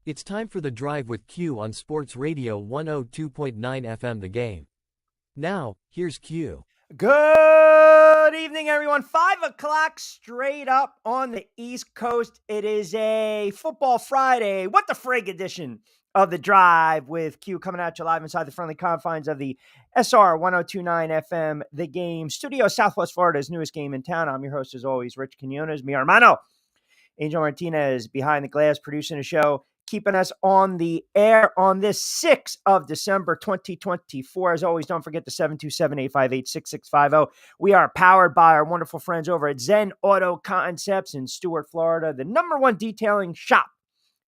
It's time for The Drive with Q on Sports Radio 102.9 FM The Game. Now, here's Q. Good evening, everyone. 5 o'clock straight up on the East Coast. It is a Football Friday, what the frig edition of The Drive with Q, coming at you live inside the friendly confines of the SR 102.9 FM The Game studio, Southwest Florida's newest game in town. I'm your host, as always, Rich Quinones, mi hermano. Angel Martinez behind the glass producing the show, keeping us on the air on this 6th of December, 2024. As always, don't forget the 727-858-6650. We are powered by our wonderful friends over at Zen Auto Concepts in Stuart, Florida, the number one detailing shop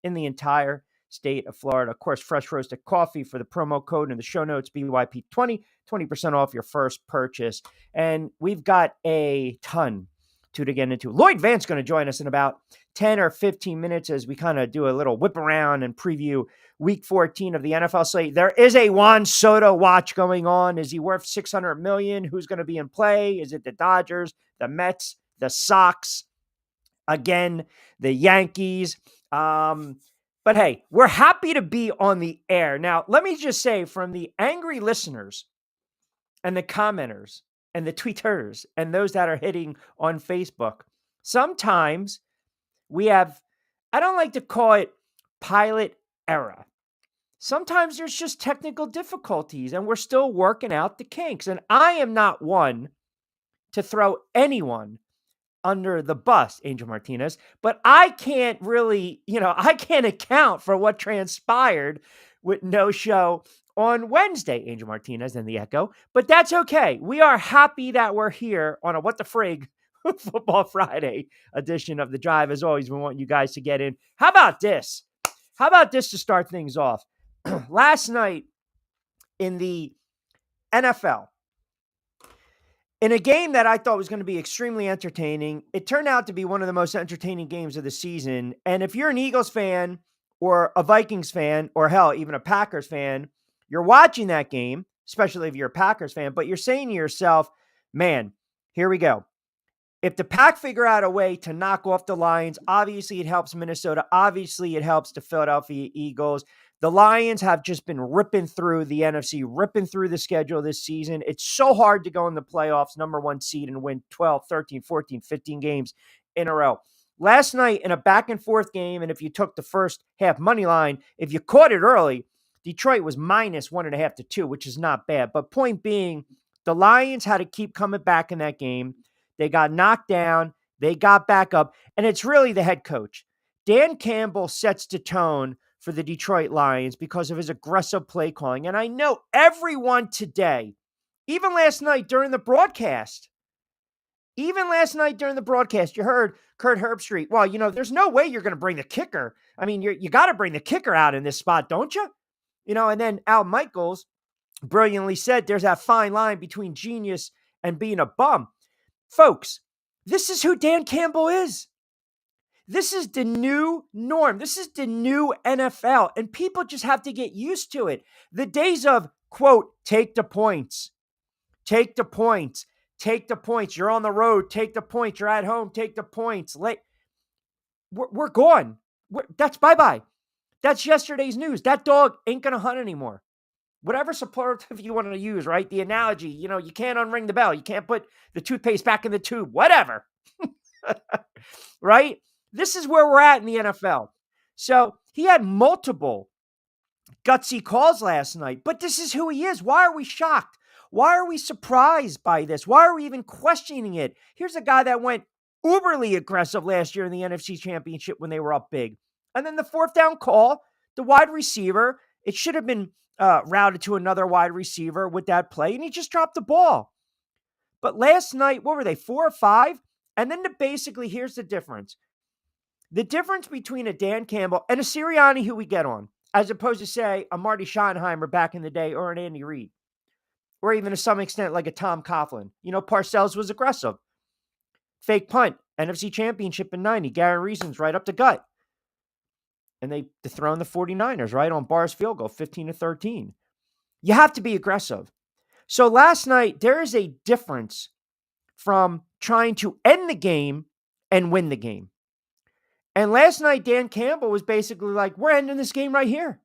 in the entire state of Florida. Of course, fresh roasted coffee for the promo code in the show notes, BYP20, 20% off your first purchase. And we've got a ton to get into. Lloyd Vance going to join us in about 10 or 15 minutes as we kind of do a little whip around and preview week 14 of the NFL slate. There is a Juan Soto watch going on. Is he worth $600 million? Who's going to be in play? Is it the Dodgers, the Mets, the Sox, again, the Yankees? But hey, we're happy to be on the air. Now, let me just say, from the angry listeners and the commenters and the tweeters and those that are hitting on Facebook, sometimes we have, I don't like to call it pilot error. Sometimes there's just technical difficulties and we're still working out the kinks. And I am not one to throw anyone under the bus, Angel Martinez, but I can't really, I can't account for what transpired with no show on Wednesday, Angel Martinez and the Echo, but that's okay. We are happy that we're here on a What the Frig Football Friday edition of The Drive. As always, we want you guys to get in. How about this? How about this to start things off? Last night in the NFL, in a game that I thought was going to be extremely entertaining, it turned out to be one of the most entertaining games of the season. And if you're an Eagles fan or a Vikings fan, or hell, even a Packers fan, you're watching that game, especially if you're a Packers fan, but you're saying to yourself, man, here we go. If the Pack figure out a way to knock off the Lions, obviously it helps Minnesota. Obviously it helps the Philadelphia Eagles. The Lions have just been ripping through the NFC, ripping through the schedule this season. It's so hard to go in the playoffs, number one seed, and win 12, 13, 14, 15 games in a row. Last night in a back and forth game, and if you took the first half money line, if you caught it early, Detroit was minus 1.5 to 2, which is not bad. But point being, the Lions had to keep coming back in that game. They got knocked down. They got back up. And it's really the head coach. Dan Campbell sets the tone for the Detroit Lions because of his aggressive play calling. And I know everyone today, even last night during the broadcast, you heard Kurt Herbstreit. Well, there's no way you're going to bring the kicker. I mean, you got to bring the kicker out in this spot, don't you? And then Al Michaels brilliantly said there's that fine line between genius and being a bum. Folks, this is who Dan Campbell is. This is the new norm. This is the new NFL, and people just have to get used to it. The days of, quote, take the points. Take the points. Take the points. You're on the road. Take the points. You're at home. Take the points. We're gone. That's bye-bye. That's yesterday's news. That dog ain't going to hunt anymore. Whatever superlative you want to use, right? The analogy, you can't unring the bell. You can't put the toothpaste back in the tube. Whatever. Right? This is where we're at in the NFL. So he had multiple gutsy calls last night, but this is who he is. Why are we shocked? Why are we surprised by this? Why are we even questioning it? Here's a guy that went uberly aggressive last year in the NFC Championship when they were up big. And then the fourth down call, the wide receiver, it should have been routed to another wide receiver with that play, and he just dropped the ball. But last night, what were they, 4 or 5? And then basically, here's the difference. The difference between a Dan Campbell and a Sirianni who we get on, as opposed to, say, a Marty Schottenheimer back in the day or an Andy Reid, or even to some extent like a Tom Coughlin. Parcells was aggressive. Fake punt, NFC Championship in 90, Gary Reason's right up the gut. And they dethroned the 49ers, right, on Barr's field goal, 15-13. You have to be aggressive. So last night, there is a difference from trying to end the game and win the game. And last night, Dan Campbell was basically like, we're ending this game right here.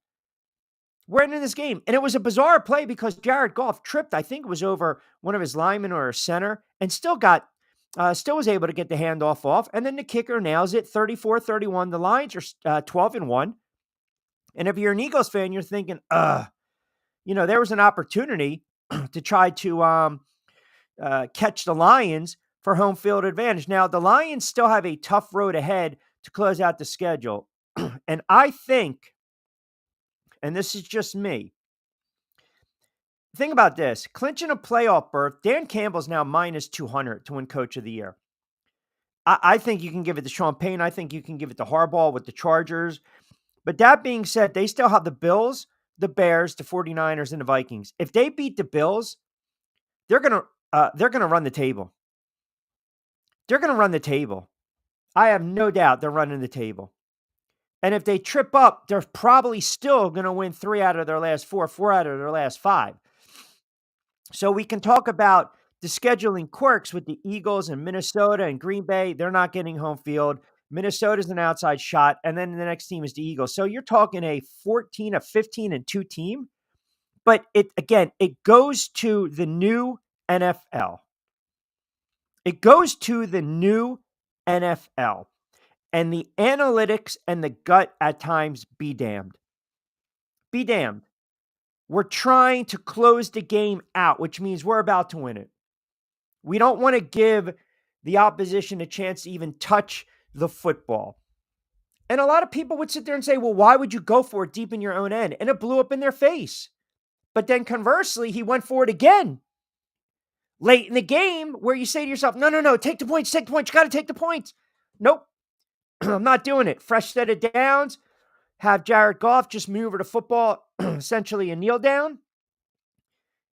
We're ending this game. And it was a bizarre play because Jared Goff tripped, I think it was over one of his linemen or a center, and still was able to get the handoff off. And then the kicker nails it, 34-31. The Lions are 12-1. And if you're an Eagles fan, you're thinking, there was an opportunity to try to catch the Lions for home field advantage. Now, the Lions still have a tough road ahead to close out the schedule. And I think, and this is just me, think about this. Clinching a playoff berth, Dan Campbell's now minus 200 to win Coach of the Year. I think you can give it to Sean Payne. I think you can give it to Harbaugh with the Chargers. But that being said, they still have the Bills, the Bears, the 49ers, and the Vikings. If they beat the Bills, they're gonna run the table. They're going to run the table. I have no doubt they're running the table. And if they trip up, they're probably still going to win 3 out of their last 4 out of their last 5. So we can talk about the scheduling quirks with the Eagles and Minnesota and Green Bay. They're not getting home field. Minnesota's an outside shot. And then the next team is the Eagles. So you're talking a 15-2 team. But it goes to the new NFL. It goes to the new NFL. And the analytics and the gut at times be damned. Be damned. We're trying to close the game out, which means we're about to win it. We don't want to give the opposition a chance to even touch the football. And a lot of people would sit there and say, well, why would you go for it deep in your own end? And it blew up in their face. But then conversely, he went for it again late in the game where you say to yourself, no, take the points. You got to take the points. Nope. I'm not doing it. Fresh set of downs. Have Jared Goff just maneuver the football, essentially a kneel down,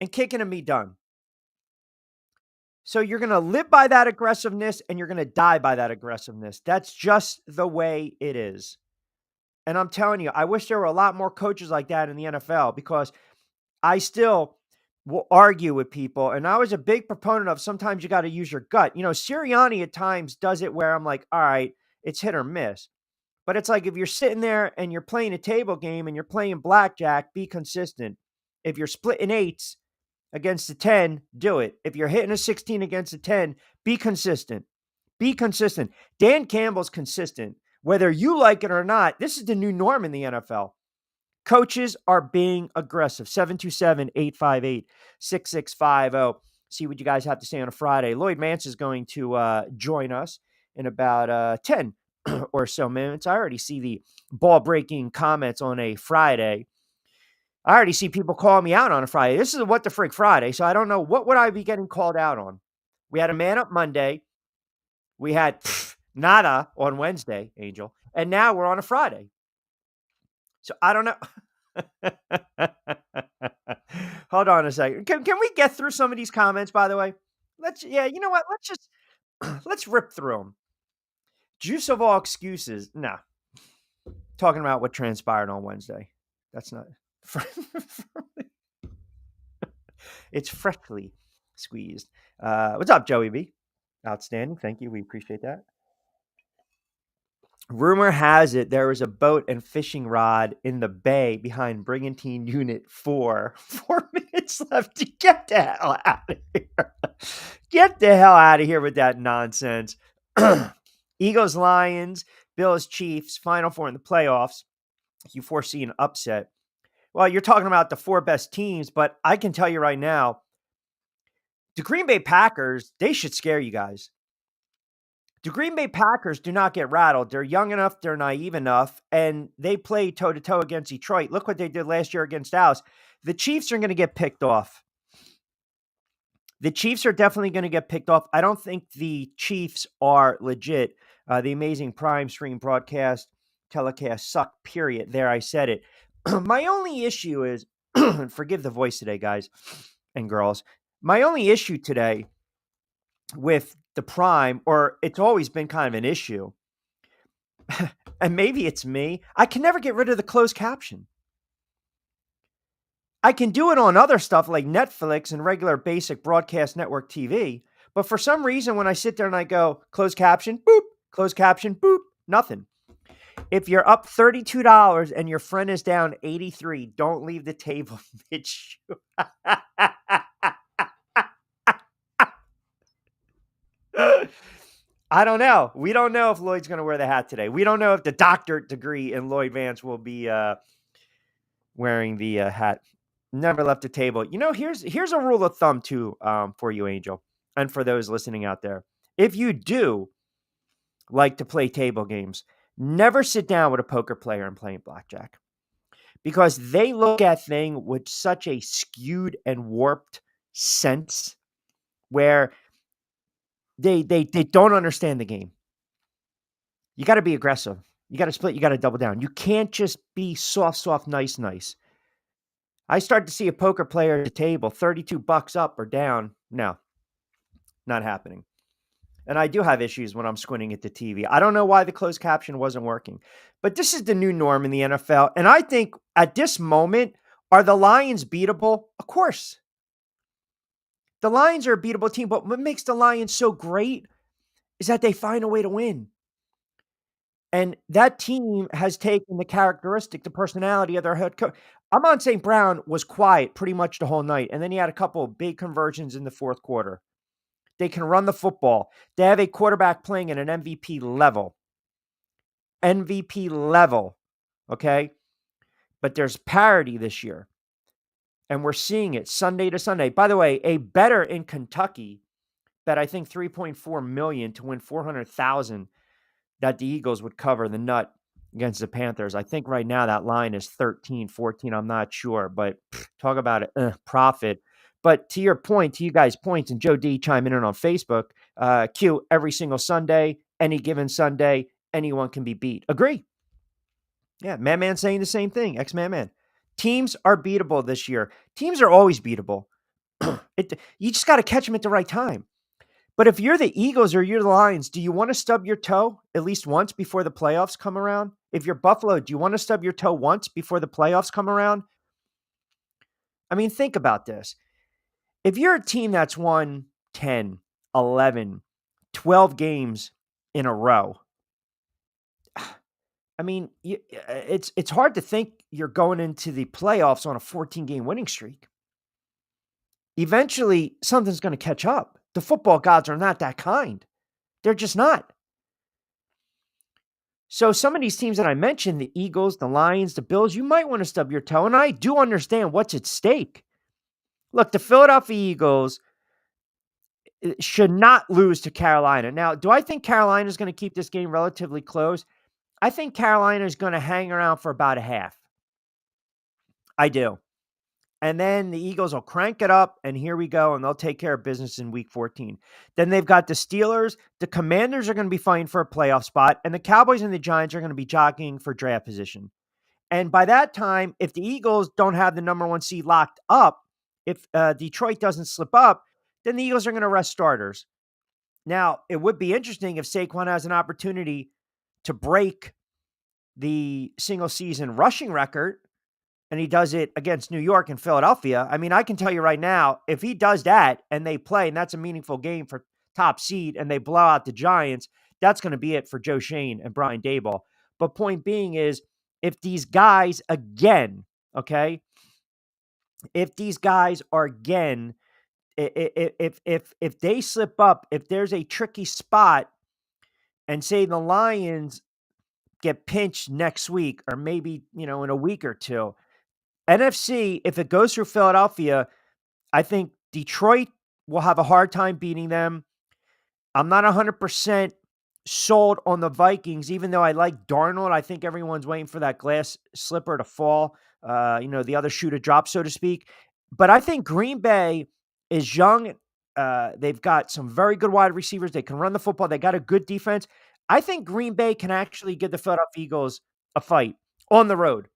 and kicking and be done. So you're going to live by that aggressiveness and you're going to die by that aggressiveness. That's just the way it is. And I'm telling you, I wish there were a lot more coaches like that in the NFL because I still will argue with people. And I was a big proponent of sometimes you got to use your gut. Sirianni at times does it where I'm like, all right, it's hit or miss. But it's like if you're sitting there and you're playing a table game and you're playing blackjack, be consistent. If you're splitting 8s against a 10, do it. If you're hitting a 16 against a 10, be consistent. Be consistent. Dan Campbell's consistent. Whether you like it or not, this is the new norm in the NFL. Coaches are being aggressive. 727-858-6650. See what you guys have to say on a Friday. Lloyd Mance is going to join us in about 10 or so minutes. I already see the ball-breaking comments on a Friday. I already see people calling me out on a Friday. This is a What the Frick Friday, so I don't know. What would I be getting called out on? We had a Man Up Monday. We had nada on Wednesday, Angel. And now we're on a Friday. So I don't know. Hold on a second. Can we get through some of these comments, by the way? You know what? Let's rip through them. Juice of all excuses. Nah. Talking about what transpired on Wednesday. That's not. It's freshly squeezed. What's up, Joey B? Outstanding. Thank you. We appreciate that. Rumor has it there was a boat and fishing rod in the bay behind Brigantine Unit 4. 4 minutes left to get the hell out of here. Get the hell out of here with that nonsense. Eagles, Lions, Bills, Chiefs, Final Four in the playoffs. You foresee an upset. Well, you're talking about the 4 best teams, but I can tell you right now, the Green Bay Packers, they should scare you guys. The Green Bay Packers do not get rattled. They're young enough, they're naive enough, and they play toe-to-toe against Detroit. Look what they did last year against Dallas. The Chiefs are going to get picked off. The Chiefs are definitely going to get picked off. I don't think the Chiefs are legit. The amazing Prime Stream broadcast telecast suck, period. There, I said it. My only issue is, forgive the voice today, guys and girls. My only issue today with the Prime, or it's always been kind of an issue, and maybe it's me, I can never get rid of the closed caption. I can do it on other stuff like Netflix and regular basic broadcast network TV, but for some reason when I sit there and I go, closed caption, boop, nothing. If you're up $32 and your friend is down 83, don't leave the table mid-shoot. I don't know. We don't know if Lloyd's going to wear the hat today. We don't know if the doctorate degree in Lloyd Vance will be wearing the hat. Never left the table. Here's a rule of thumb too for you, Angel, and for those listening out there. If you do like to play table games, never sit down with a poker player and play blackjack, because they look at things with such a skewed and warped sense where they don't understand the game. You got to be aggressive. You got to split. You got to double down. You can't just be soft, nice. I start to see a poker player at the table, $32 up or down. No, not happening. And I do have issues when I'm squinting at the TV. I don't know why the closed caption wasn't working, but this is the new norm in the NFL. And I think at this moment, are the Lions beatable? Of course. The Lions are a beatable team, but what makes the Lions so great is that they find a way to win. And that team has taken the characteristic, the personality of their head coach. Amon St. Brown was quiet pretty much the whole night, and then he had a couple of big conversions in the fourth quarter. They can run the football. They have a quarterback playing at an MVP level. MVP level, okay? But there's parity this year, and we're seeing it Sunday to Sunday. By the way, a bettor in Kentucky bet, I think, $3.4 million to win $400,000 that the Eagles would cover the nut against the Panthers. I think right now that line is 13, 14. I'm not sure, but talk about it, profit. But to your point, to you guys' points, and Joe D chiming in on Facebook, Q, every single Sunday, any given Sunday, anyone can be beat. Agree. Yeah, Man saying the same thing, ex-Man. Teams are beatable this year. Teams are always beatable. You just got to catch them at the right time. But if you're the Eagles or you're the Lions, do you want to stub your toe at least once before the playoffs come around? If you're Buffalo, do you want to stub your toe once before the playoffs come around? I mean, think about this. If you're a team that's won 10, 11, 12 games in a row, I mean, it's hard to think you're going into the playoffs on a 14-game winning streak. Eventually, something's going to catch up. The football gods are not that kind. They're just not. So some of these teams that I mentioned, the Eagles, the Lions, the Bills, you might want to stub your toe. And I do understand what's at stake. Look, the Philadelphia Eagles should not lose to Carolina. Now, do I think Carolina is going to keep this game relatively close? I think Carolina is going to hang around for about a half. I do. And then the Eagles will crank it up, and here we go, and they'll take care of business in week 14. Then they've got the Steelers. The Commanders are going to be fighting for a playoff spot, and the Cowboys and the Giants are going to be jockeying for draft position. And by that time, if the Eagles don't have the number one seed locked up, if Detroit doesn't slip up, then the Eagles are going to rest starters. Now, it would be interesting if Saquon has an opportunity to break the single-season rushing record, and he does it against New York and Philadelphia. I mean, I can tell you right now, if he does that and they play, and that's a meaningful game for top seed, and they blow out the Giants, that's going to be it for Joe Schoen and Brian Daboll. But point being is, if these guys again, okay, if these guys are again, if they slip up, if there's a tricky spot, and say the Lions get pinched next week, or maybe, in a week or two, NFC, if it goes through Philadelphia, I think Detroit will have a hard time beating them. I'm not 100% sold on the Vikings, even though I like Darnold. I think everyone's waiting for that glass slipper to fall, the other shoe to drop, so to speak. But I think Green Bay is young. They've got some very good wide receivers. They can run the football. They got a good defense. I think Green Bay can actually give the Philadelphia Eagles a fight on the road.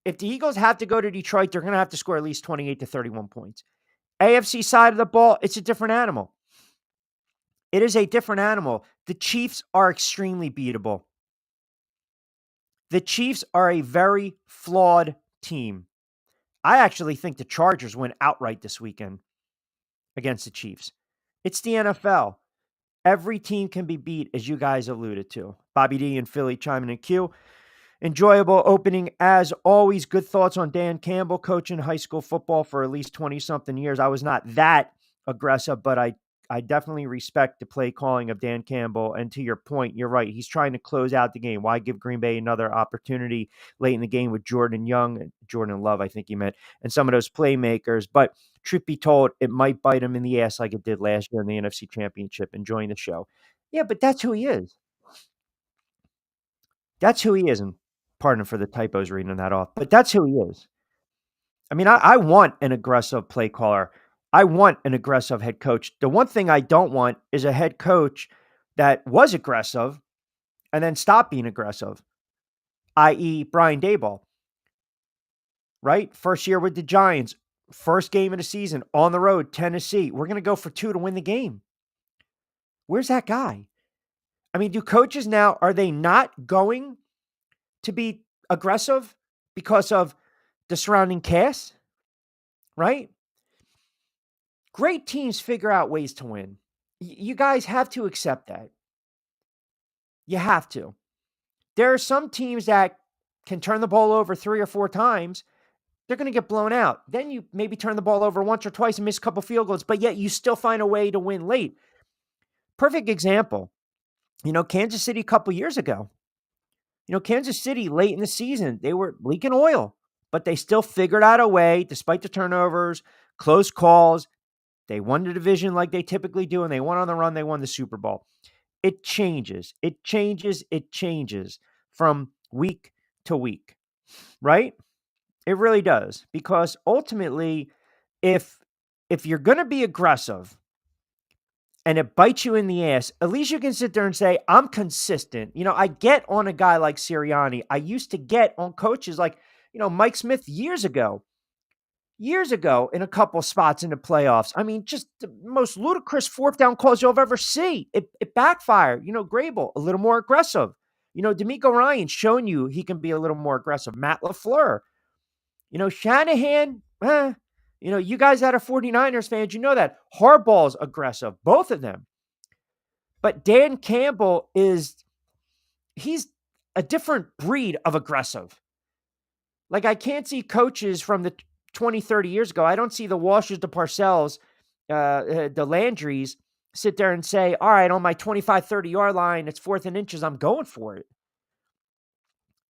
If the Eagles have to go to Detroit, they're going to have to score at least 28 to 31 points. AFC side of the ball, it's a different animal. It is a different animal. The Chiefs are extremely beatable. The Chiefs are a very flawed team. I actually think the Chargers win outright this weekend against the Chiefs. It's the NFL. Every team can be beat, as you guys alluded to. Bobby D and Philly chiming in Q. Enjoyable opening as always. Good thoughts on Dan Campbell coaching high school football for at least 20-something years. I was not that aggressive, but I definitely respect the play calling of Dan Campbell. And to your point, you're right. He's trying to close out the game. Why give Green Bay another opportunity late in the game with Jordan Love, I think he meant, and some of those playmakers. But truth be told, it might bite him in the ass like it did last year in the NFC Championship. Enjoying the show. Yeah, but that's who he is. That's who he is. And pardon for the typos reading that off, but that's who he is. I mean, I want an aggressive play caller. I want an aggressive head coach. The one thing I don't want is a head coach that was aggressive and then stopped being aggressive, i.e. Brian Daboll, right? First year with the Giants, first game of the season on the road, Tennessee. We're going to go for 2 to win the game. Where's that guy? I mean, do coaches now, are they not going to be aggressive because of the surrounding cast? Right? Great teams figure out ways to win. You guys have to accept that. You have to. There are some teams that can turn the ball over 3 or 4 times. They're going to get blown out. Then you maybe turn the ball over once or twice and miss a couple field goals, but yet you still find a way to win late. Perfect example. Kansas City a couple years ago. Kansas City late in the season, they were leaking oil, but they still figured out a way, despite the turnovers, close calls. They won the division like they typically do, and they went on the run. They won the Super Bowl. It changes. It changes from week to week, right? It really does, because ultimately, if you're going to be aggressive and it bites you in the ass, at least you can sit there and say, I'm consistent. I get on a guy like Sirianni. I used to get on coaches like, Mike Smith years ago in a couple spots in the playoffs. I mean, just the most ludicrous 4th down calls you'll ever see. It backfired. Grable, a little more aggressive. D'Amico Ryan's shown you he can be a little more aggressive. Matt LaFleur. Shanahan, you guys that are 49ers fans, you know that. Harbaugh's aggressive, both of them. But Dan Campbell he's a different breed of aggressive. Like, I can't see coaches from the 20, 30 years ago. I don't see the Walshes, the Parcells, the Landrys sit there and say, all right, on my 25, 30-yard line, it's 4th and inches, I'm going for it.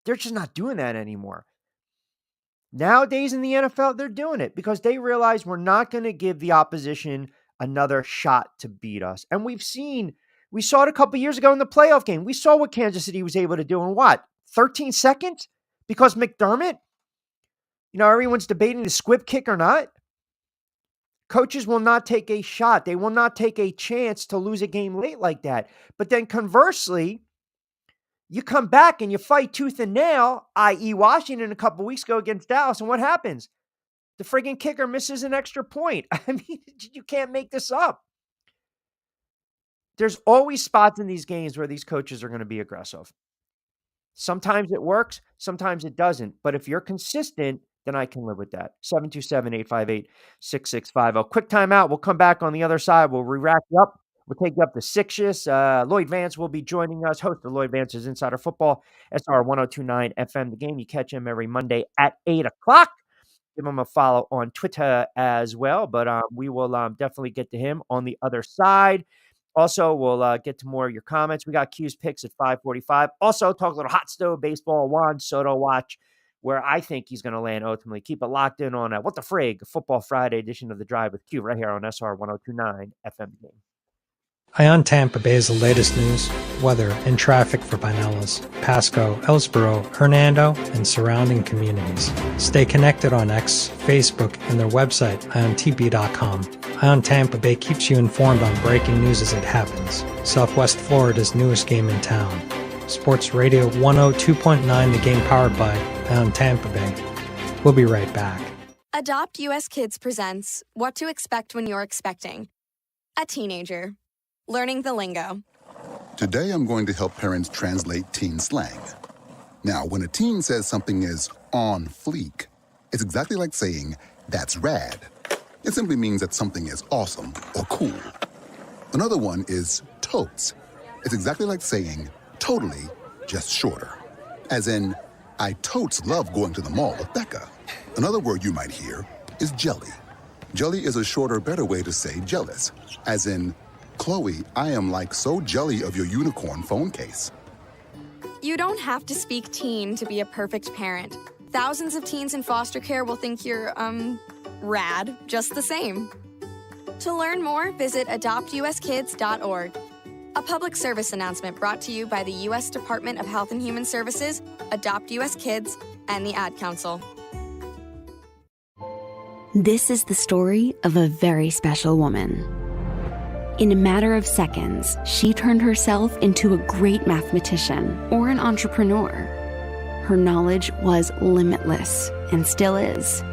They're just not doing that anymore. Nowadays in the NFL, they're doing it because they realize we're not going to give the opposition another shot to beat us. And we saw it a couple years ago in the playoff game. We saw what Kansas City was able to do in 13 seconds? Because McDermott, everyone's debating the squib kick or not. Coaches will not take a shot. They will not take a chance to lose a game late like that. But then conversely, you come back and you fight tooth and nail, i.e. Washington a couple weeks ago against Dallas, and what happens? The friggin' kicker misses an extra point. I mean, you can't make this up. There's always spots in these games where these coaches are going to be aggressive. Sometimes it works, sometimes it doesn't. But if you're consistent, then I can live with that. 727-858-6650. Quick timeout. We'll come back on the other side. We'll re-wrap you up. We'll take you up to 6-ish. Lloyd Vance will be joining us, host of Lloyd Vance's Insider Football, SR 1029 FM. The Game. You catch him every Monday at 8 o'clock. Give him a follow on Twitter as well. But we will definitely get to him on the other side. Also, we'll get to more of your comments. We got Q's picks at 5:45. Also, talk a little hot stove baseball, Juan Soto watch, where I think he's going to land ultimately. Keep it locked in on What the Frig, Football Friday edition of The Drive with Q right here on SR 1029 FM. Game. Ion Tampa Bay is the latest news, weather, and traffic for Pinellas, Pasco, Ellsboro, Hernando, and surrounding communities. Stay connected on X, Facebook, and their website, iontp.com. Ion Tampa Bay keeps you informed on breaking news as it happens. Southwest Florida's newest game in town. Sports Radio 102.9, the game powered by Ion Tampa Bay. We'll be right back. Adopt US Kids presents What to Expect When You're Expecting. A teenager. Learning the lingo. Today I'm going to help parents translate teen slang. Now, when a teen says something is on fleek, it's exactly like saying, that's rad. It simply means that something is awesome or cool. Another one is totes. It's exactly like saying, totally, just shorter. As in, I totes love going to the mall with Becca. Another word you might hear is jelly. Jelly is a shorter, better way to say jealous. As in, Chloe, I am like so jelly of your unicorn phone case. You don't have to speak teen to be a perfect parent. Thousands of teens in foster care will think you're, rad just the same. To learn more, visit adoptuskids.org. A public service announcement brought to you by the U.S. Department of Health and Human Services, Adopt U.S. Kids, and the Ad Council. This is the story of a very special woman. In a matter of seconds, she turned herself into a great mathematician or an entrepreneur. Her knowledge was limitless and still is.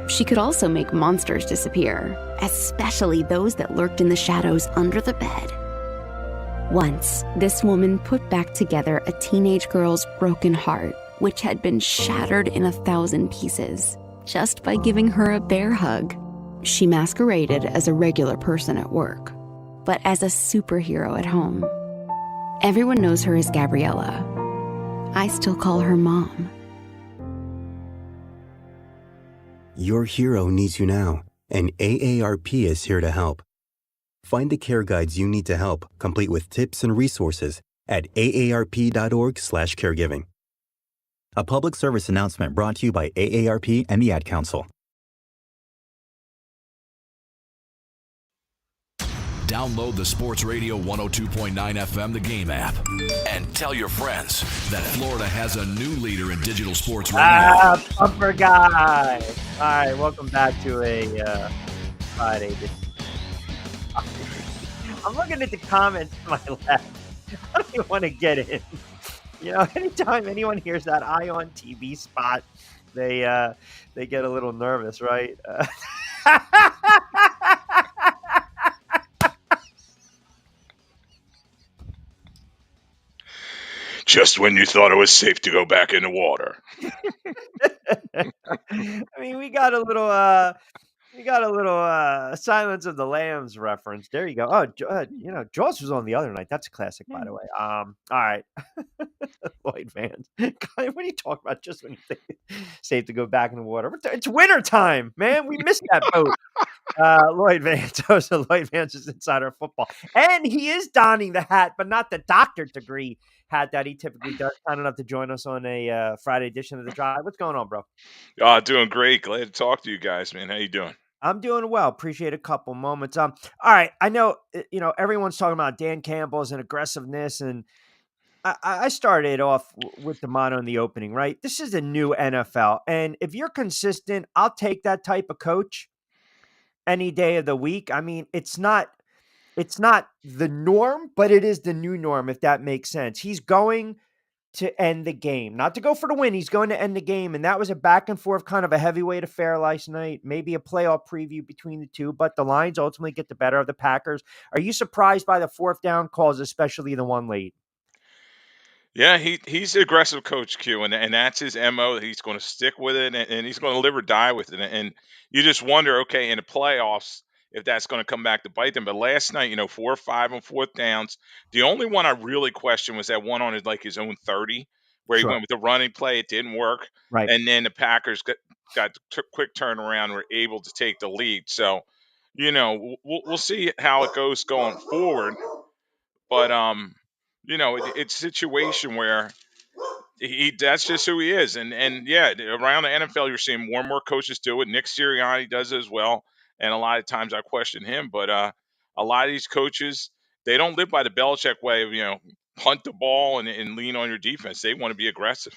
She could also make monsters disappear, especially those that lurked in the shadows under the bed. Once, this woman put back together a teenage girl's broken heart, which had been shattered in 1,000 pieces, just by giving her a bear hug. She masqueraded as a regular person at work, but as a superhero at home. Everyone knows her as Gabriella. I still call her Mom. Your hero needs you now, and AARP is here to help. Find the care guides you need to help, complete with tips and resources at aarp.org/caregiving. A public service announcement brought to you by AARP and the Ad Council. Download the Sports Radio 102.9 FM The Game app and tell your friends that Florida has a new leader in digital sports radio. Bumper guy. All right, welcome back to a Friday. I'm looking at the comments to my left. I don't even want to get in. You know, anytime anyone hears that Ion TV spot, they get a little nervous, right? Just when you thought it was safe to go back in the water. I mean, we got a little Silence of the Lambs reference. There you go. Oh, Jaws was on the other night. That's a classic, by the way. All right. Lloyd Vance. What are you talking about? Just when you think it's safe to go back in the water. It's winter time, man. We missed that boat. Lloyd Vance. So Lloyd Vance is Insider Football. And he is donning the hat, but not the doctorate degree hat that he typically does. Kind enough to join us on a Friday edition of The Drive. What's going on, bro? Doing great. Glad to talk to you guys, man. How you doing? I'm doing well. Appreciate a couple moments. All right. I know, everyone's talking about Dan Campbell's and aggressiveness, and I started off with the motto in the opening, right? This is a new NFL, and if you're consistent, I'll take that type of coach any day of the week. I mean, it's not the norm, but it is the new norm, if that makes sense. He's going to end the game, not to go for the win. He's going to end the game. And that was a back and forth, kind of a heavyweight affair last night, maybe a playoff preview between the two, but the Lions ultimately get the better of the Packers. Are you surprised by the fourth down calls, especially the one late? Yeah, he's an aggressive coach, Q, and that's his MO. He's going to stick with it, and he's going to live or die with it. And you just wonder, okay, in the playoffs, if that's going to come back to bite them. But last night, 4 or 5 on fourth downs. The only one I really questioned was that one on his own 30, where he went with the running play. It didn't work. Right. And then the Packers got quick turnaround and were able to take the lead. So, we'll see how it goes going forward. But, it's a situation where that's just who he is. And yeah, around the NFL, you're seeing more and more coaches do it. Nick Sirianni does it as well. And a lot of times I question him, but a lot of these coaches, they don't live by the Belichick way of, punt the ball and lean on your defense. They want to be aggressive.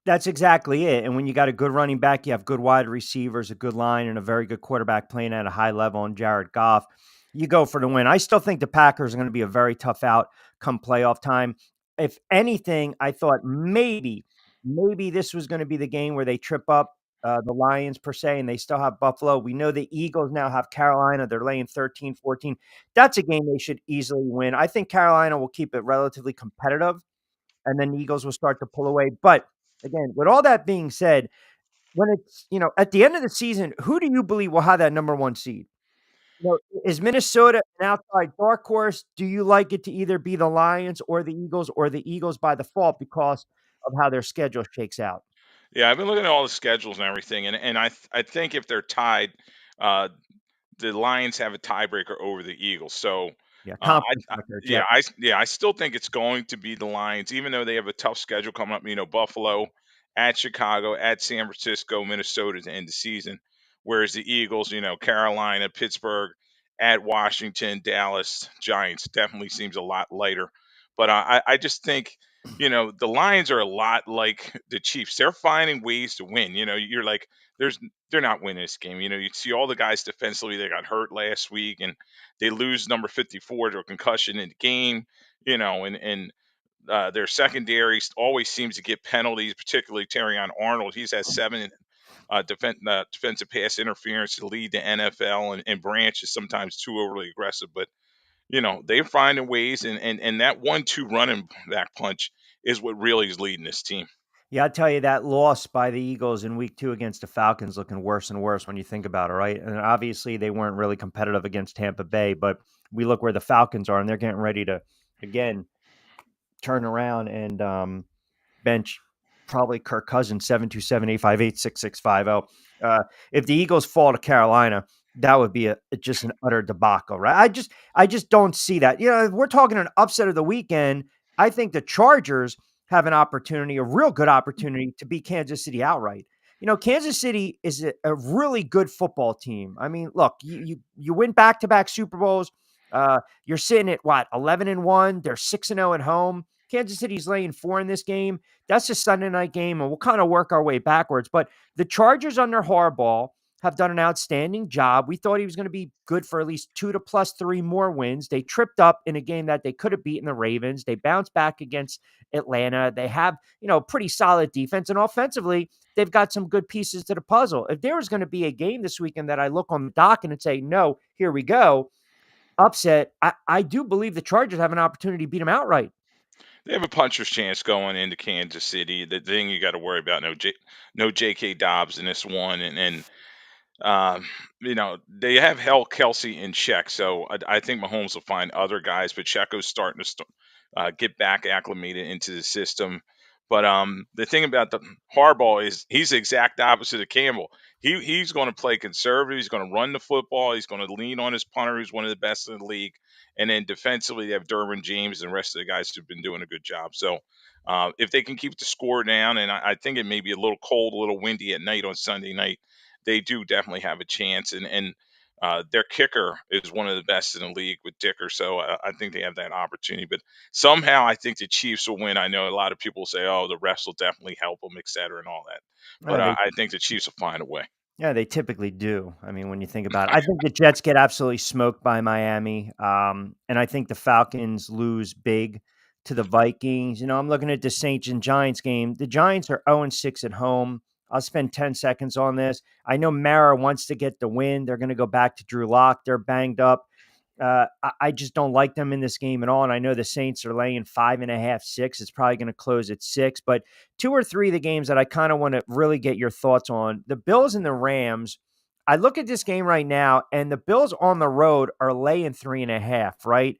That's exactly it. And when you got a good running back, you have good wide receivers, a good line, and a very good quarterback playing at a high level in Jared Goff, you go for the win. I still think the Packers are going to be a very tough out come playoff time. If anything, I thought maybe this was going to be the game where they trip up the Lions per se, and they still have Buffalo. We know the Eagles now have Carolina. They're laying 13-14. That's a game they should easily win. I think Carolina will keep it relatively competitive, and then the Eagles will start to pull away. But again, with all that being said, when it's, at the end of the season, who do you believe will have that number one seed? Is Minnesota an outside dark horse? Do you like it to either be the Lions or the Eagles by default because of how their schedule shakes out? Yeah, I've been looking at all the schedules and everything, and I think if they're tied, uh, the Lions have a tiebreaker over the Eagles. So, Yeah, I, conference records. yeah, Yep. I still think it's going to be the Lions, even though they have a tough schedule coming up. Buffalo, at Chicago, at San Francisco, Minnesota to end the season. Whereas the Eagles, Carolina, Pittsburgh, at Washington, Dallas, Giants definitely seems a lot lighter. But I just think the Lions are a lot like the Chiefs. They're finding ways to win. You're like, there's they're not winning this game. You see all the guys defensively that got hurt last week, and they lose number 54 to a concussion in the game. Their secondary always seems to get penalties, particularly Terrion Arnold. He's had seven defensive pass interference to lead the NFL, and Branch is sometimes too overly aggressive. But they're finding ways, and that 1-2 running back punch is what really is leading this team. Yeah, I tell you that loss by the Eagles in week 2 against the Falcons looking worse and worse when you think about it, right? And obviously they weren't really competitive against Tampa Bay, but we look where the Falcons are and they're getting ready to again turn around and bench probably Kirk Cousins 727-858-6650. If the Eagles fall to Carolina, that would be just an utter debacle, right? I just don't see that. If we're talking an upset of the weekend, I think the Chargers have an opportunity, a real good opportunity to beat Kansas City outright. Kansas City is a really good football team. I mean, look, you win back-to-back Super Bowls. You're sitting at what, 11-1? They're 6-0 at home. Kansas City's laying 4 in this game. That's a Sunday night game, and we'll kind of work our way backwards. But the Chargers under Harbaugh have done an outstanding job. We thought he was going to be good for at least 2 to plus 3 more wins. They tripped up in a game that they could have beaten the Ravens. They bounced back against Atlanta. They have, pretty solid defense. And offensively, they've got some good pieces to the puzzle. If there was going to be a game this weekend that I look on the docket and say, no, here we go, upset, I do believe the Chargers have an opportunity to beat them outright. They have a puncher's chance going into Kansas City. The thing you got to worry about, no J.K. Dobbs in this one, and they have held Kelsey in check, so I think Mahomes will find other guys. But Checo's starting to get back acclimated into the system. But the thing about the Harbaugh is he's the exact opposite of Campbell. He's going to play conservative. He's going to run the football. He's going to lean on his punter, who's one of the best in the league. And then defensively, they have Derwin James and the rest of the guys who've been doing a good job. So if they can keep the score down, and I think it may be a little cold, a little windy at night on Sunday night, they do definitely have a chance. And their kicker is one of the best in the league with Dicker, so I think they have that opportunity. But somehow, I think the Chiefs will win. I know a lot of people say, "Oh, the refs will definitely help them, et cetera, and all that." But I think the Chiefs will find a way. Yeah, they typically do. I mean, when you think about it, I think the Jets get absolutely smoked by Miami. And I think the Falcons lose big to the Vikings. I'm looking at the Saints and Giants game. The Giants are 0-6 at home. I'll spend 10 seconds on this. I know Mara wants to get the win. They're going to go back to Drew Lock. They're banged up. I just don't like them in this game at all. And I know the Saints are laying 5.5, 6. It's probably going to close at 6. But 2 or 3 of the games that I kind of want to really get your thoughts on, the Bills and the Rams. I look at this game right now, and the Bills on the road are laying 3.5, right?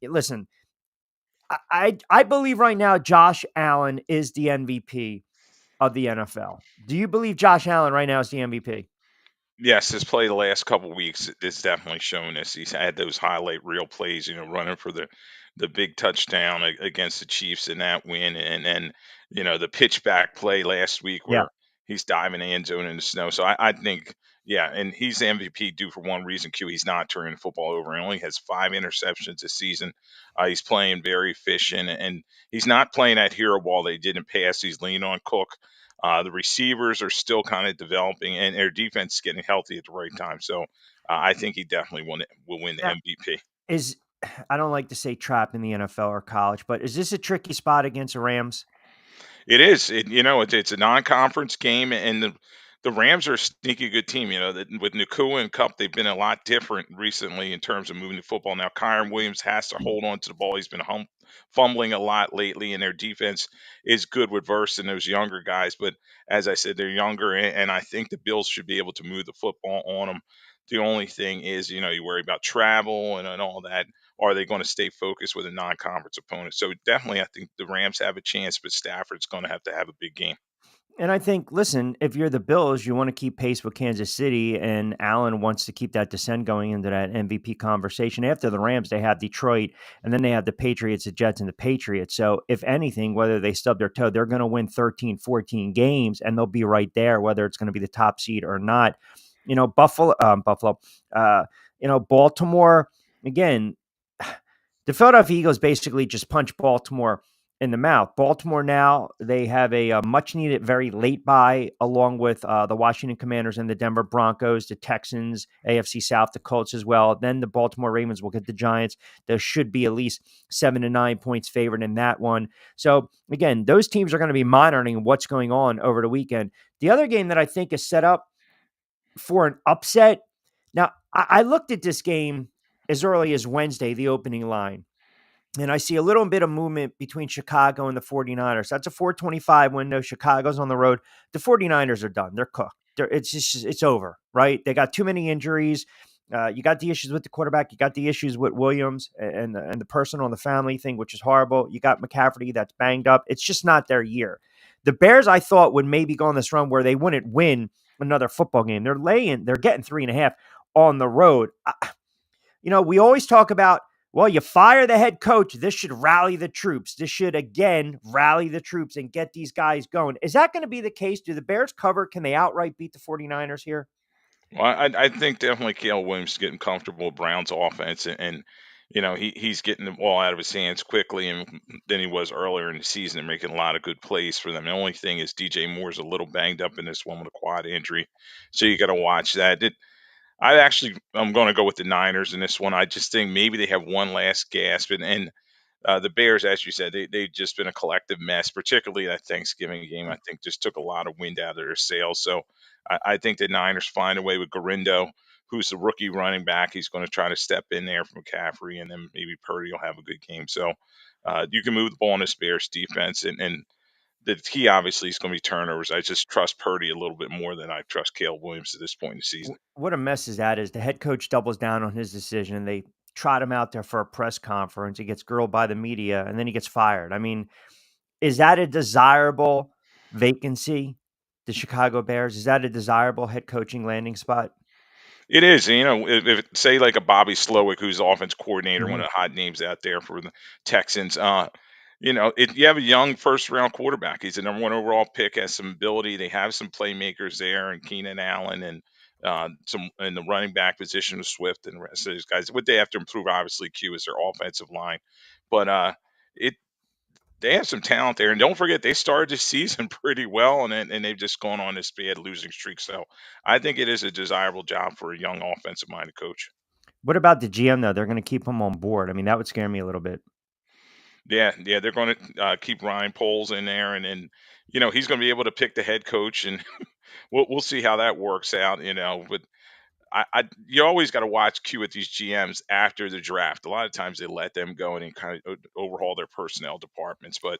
Listen, I believe right now Josh Allen is the MVP of the NFL. Do you believe Josh Allen right now is the MVP? Yes, his play the last couple weeks is definitely shown this. He's had those highlight reel plays, running for the big touchdown against the Chiefs in that win, and then the pitch back play last week Yeah. where he's diving the end zone in the snow. So I think, yeah, and he's the MVP due for one reason. He's not turning the football over. He only has 5 interceptions this season. He's playing very efficient, and he's not playing that hero ball they did in pass. He's leaning on Cook. The receivers are still kind of developing, and their defense is getting healthy at the right time. So I think he definitely will win the Yeah. MVP. I don't like to say trapped in the NFL or college, but is this a tricky spot against the Rams? It is. It's a non-conference game, and the Rams are a sneaky good team. With Nakua and Cup, they've been a lot different recently in terms of moving the football. Now, Kyron Williams has to hold on to the ball. He's been fumbling a lot lately, and their defense is good with Verse and those younger guys. But as I said, they're younger, and I think the Bills should be able to move the football on them. The only thing is, you worry about travel and all that. Are they going to stay focused with a non-conference opponent? So definitely, I think the Rams have a chance, but Stafford's going to have a big game. And I think, listen, if you're the Bills, you want to keep pace with Kansas City, and Allen wants to keep that descent going into that MVP conversation. After the Rams, they have Detroit, and then they have the Patriots, the Jets, and the Patriots. So, if anything, whether they stub their toe, they're going to win 13, 14 games, and they'll be right there, whether it's going to be the top seed or not. Buffalo, uh, Baltimore, again, the Philadelphia Eagles basically just punched Baltimore in the mouth. Baltimore now, they have a much needed, very late bye, along with the Washington Commanders and the Denver Broncos, the Texans, AFC South, the Colts as well. Then the Baltimore Ravens will get the Giants. There should be at least 7 to 9 points favored in that one. So again, those teams are going to be monitoring what's going on over the weekend. The other game that I think is set up for an upset. Now, I looked at this game as early as Wednesday, the opening line. And I see a little bit of movement between Chicago and the 49ers. That's a 425 window. Chicago's on the road. The 49ers are done. They're cooked. It's over, right? They got too many injuries. You got the issues with the quarterback. You got the issues with Williams and the personal and the family thing, which is horrible. You got McCaffrey that's banged up. It's just not their year. The Bears, I thought, would maybe go on this run where they wouldn't win another football game. They're getting 3.5 on the road. We always talk about, well, you fire the head coach. This should rally the troops. This should, again, rally the troops and get these guys going. Is that going to be the case? Do the Bears cover? Can they outright beat the 49ers here? Well, I think definitely Caleb Williams is getting comfortable with Brown's offense, and he's getting the ball out of his hands quickly than he was earlier in the season and making a lot of good plays for them. The only thing is DJ Moore's a little banged up in this one with a quad injury, so you got to watch that. I'm going to go with the Niners in this one. I just think maybe they have one last gasp, and the Bears, as you said, they've just been a collective mess, particularly that Thanksgiving game. I think just took a lot of wind out of their sails. So I think the Niners find a way with Garindo, who's the rookie running back. He's going to try to step in there from McCaffrey, and then maybe Purdy will have a good game. So you can move the ball in this Bears defense, and the key obviously is going to be turnovers. I just trust Purdy a little bit more than I trust Caleb Williams at this point in the season. What a mess is that? Is the head coach doubles down on his decision, and they trot him out there for a press conference. He gets grilled by the media, and then he gets fired. I mean, is that a desirable vacancy? The Chicago Bears, is that a desirable head coaching landing spot? It is, if say like a Bobby Slowick, who's the offense coordinator, one Mhm. of the hot names out there for the Texans. You have a young first round quarterback. He's a number one overall pick, has some ability. They have some playmakers there, and Keenan Allen, and some in the running back position with Swift and the rest of these guys. What they have to improve, obviously, Q is their offensive line, but it they have some talent there. And don't forget, they started the season pretty well, and they've just gone on this bad losing streak. So I think it is a desirable job for a young offensive minded coach. What about the GM, though? They're going to keep him on board. I mean, that would scare me a little bit. Yeah, they're going to keep Ryan Poles in there, and he's going to be able to pick the head coach, and we'll see how that works out. But you always got to watch Q with these GMs after the draft. A lot of times they let them go and kind of overhaul their personnel departments. But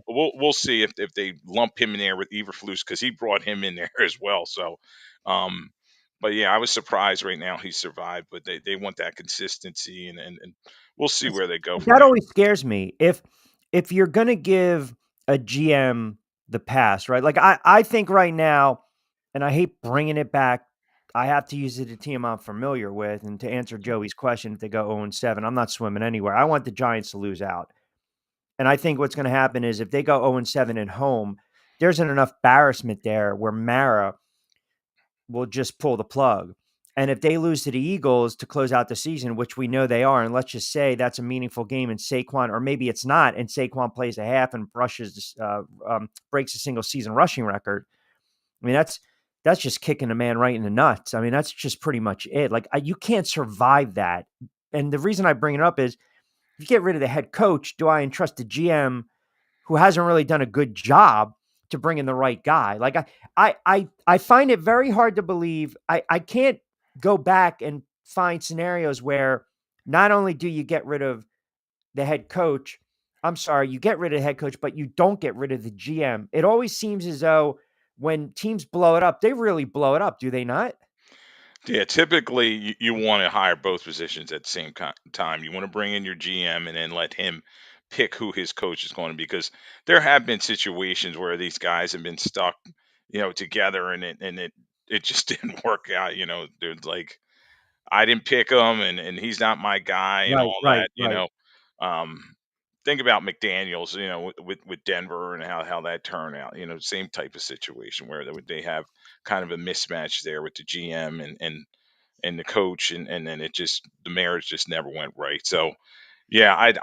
we'll see if they lump him in there with Eberflus, because he brought him in there as well. So, um, but yeah, I was surprised right now he survived. But they want that consistency, and we'll see where they go from That there. always scares me. If you're going to give a GM the pass, right? Like I think right now, and I hate bringing it back, I have to use it a team I'm familiar with. And to answer Joey's question, if they go 0-7, I'm not swimming anywhere. I want the Giants to lose out. And I think what's going to happen is if they go 0-7 at home, there's an enough embarrassment there where Mara will just pull the plug. And if they lose to the Eagles to close out the season, which we know they are, and let's just say that's a meaningful game, and Saquon, or maybe it's not, and Saquon plays a half and breaks a single season rushing record. I mean, that's just kicking a man right in the nuts. I mean, that's just pretty much it. Like you can't survive that. And the reason I bring it up is, if you get rid of the head coach, do I entrust the GM who hasn't really done a good job to bring in the right guy? Like I find it very hard to believe. I can't go back and find scenarios where not only do you get rid of the head coach, you get rid of the head coach, but you don't get rid of the GM. It always seems as though when teams blow it up, they really blow it up, do they not? Yeah, typically you want to hire both positions at the same time. You want to bring in your GM and then let him pick who his coach is going to be, because there have been situations where these guys have been stuck, together, and it just didn't work out. They're like, I didn't pick him, and he's not my guy, and Right, all right, that. right. Um, think about McDaniel's, with Denver, and how that turned out. Same type of situation where they have kind of a mismatch there with the GM and the coach, and then the marriage just never went right. So yeah,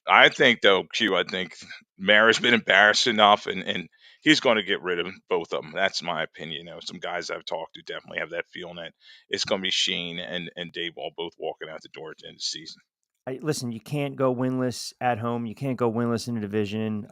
I think though, Q, I think Mara's been embarrassed enough, and he's going to get rid of both of them. That's my opinion. Some guys I've talked to definitely have that feeling that it's going to be Shane and Dayball both walking out the door at the end of the season. Listen, you can't go winless at home. You can't go winless in the division.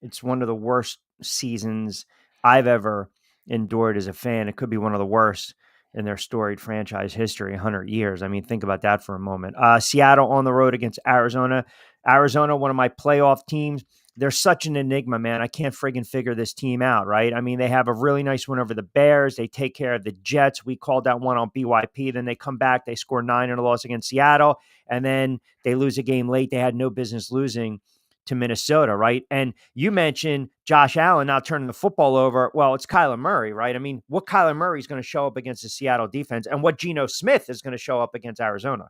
It's one of the worst seasons I've ever endured as a fan. It could be one of the worst in their storied franchise history, 100 years. I mean, think about that for a moment. Seattle on the road against Arizona. Arizona, one of my playoff teams. They're such an enigma, man. I can't friggin' figure this team out, right? I mean, they have a really nice win over the Bears. They take care of the Jets. We called that one on BYP. Then they come back. They score 9 in a loss against Seattle. And then they lose a game late. They had no business losing to Minnesota, right? And you mentioned Josh Allen not turning the football over. Well, it's Kyler Murray, right? I mean, what Kyler Murray is going to show up against the Seattle defense, and what Geno Smith is going to show up against Arizona.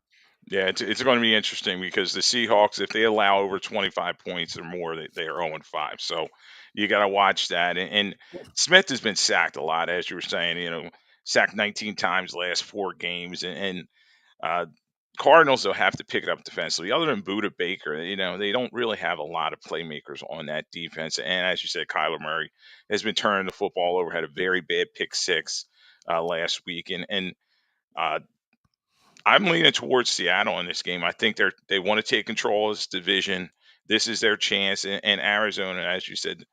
Yeah, it's going to be interesting, because the Seahawks, if they allow over 25 points or more, they are 0-5. So you got to watch that. And Smith has been sacked a lot, as you were saying. Sacked 19 times last 4 games, and uh, Cardinals will have to pick it up defensively. Other than Buda Baker, they don't really have a lot of playmakers on that defense. And as you said, Kyler Murray has been turning the football over. Had a very bad pick six last week, and uh, I'm leaning towards Seattle in this game. I think they want to take control of this division. This is their chance, and Arizona, as you said,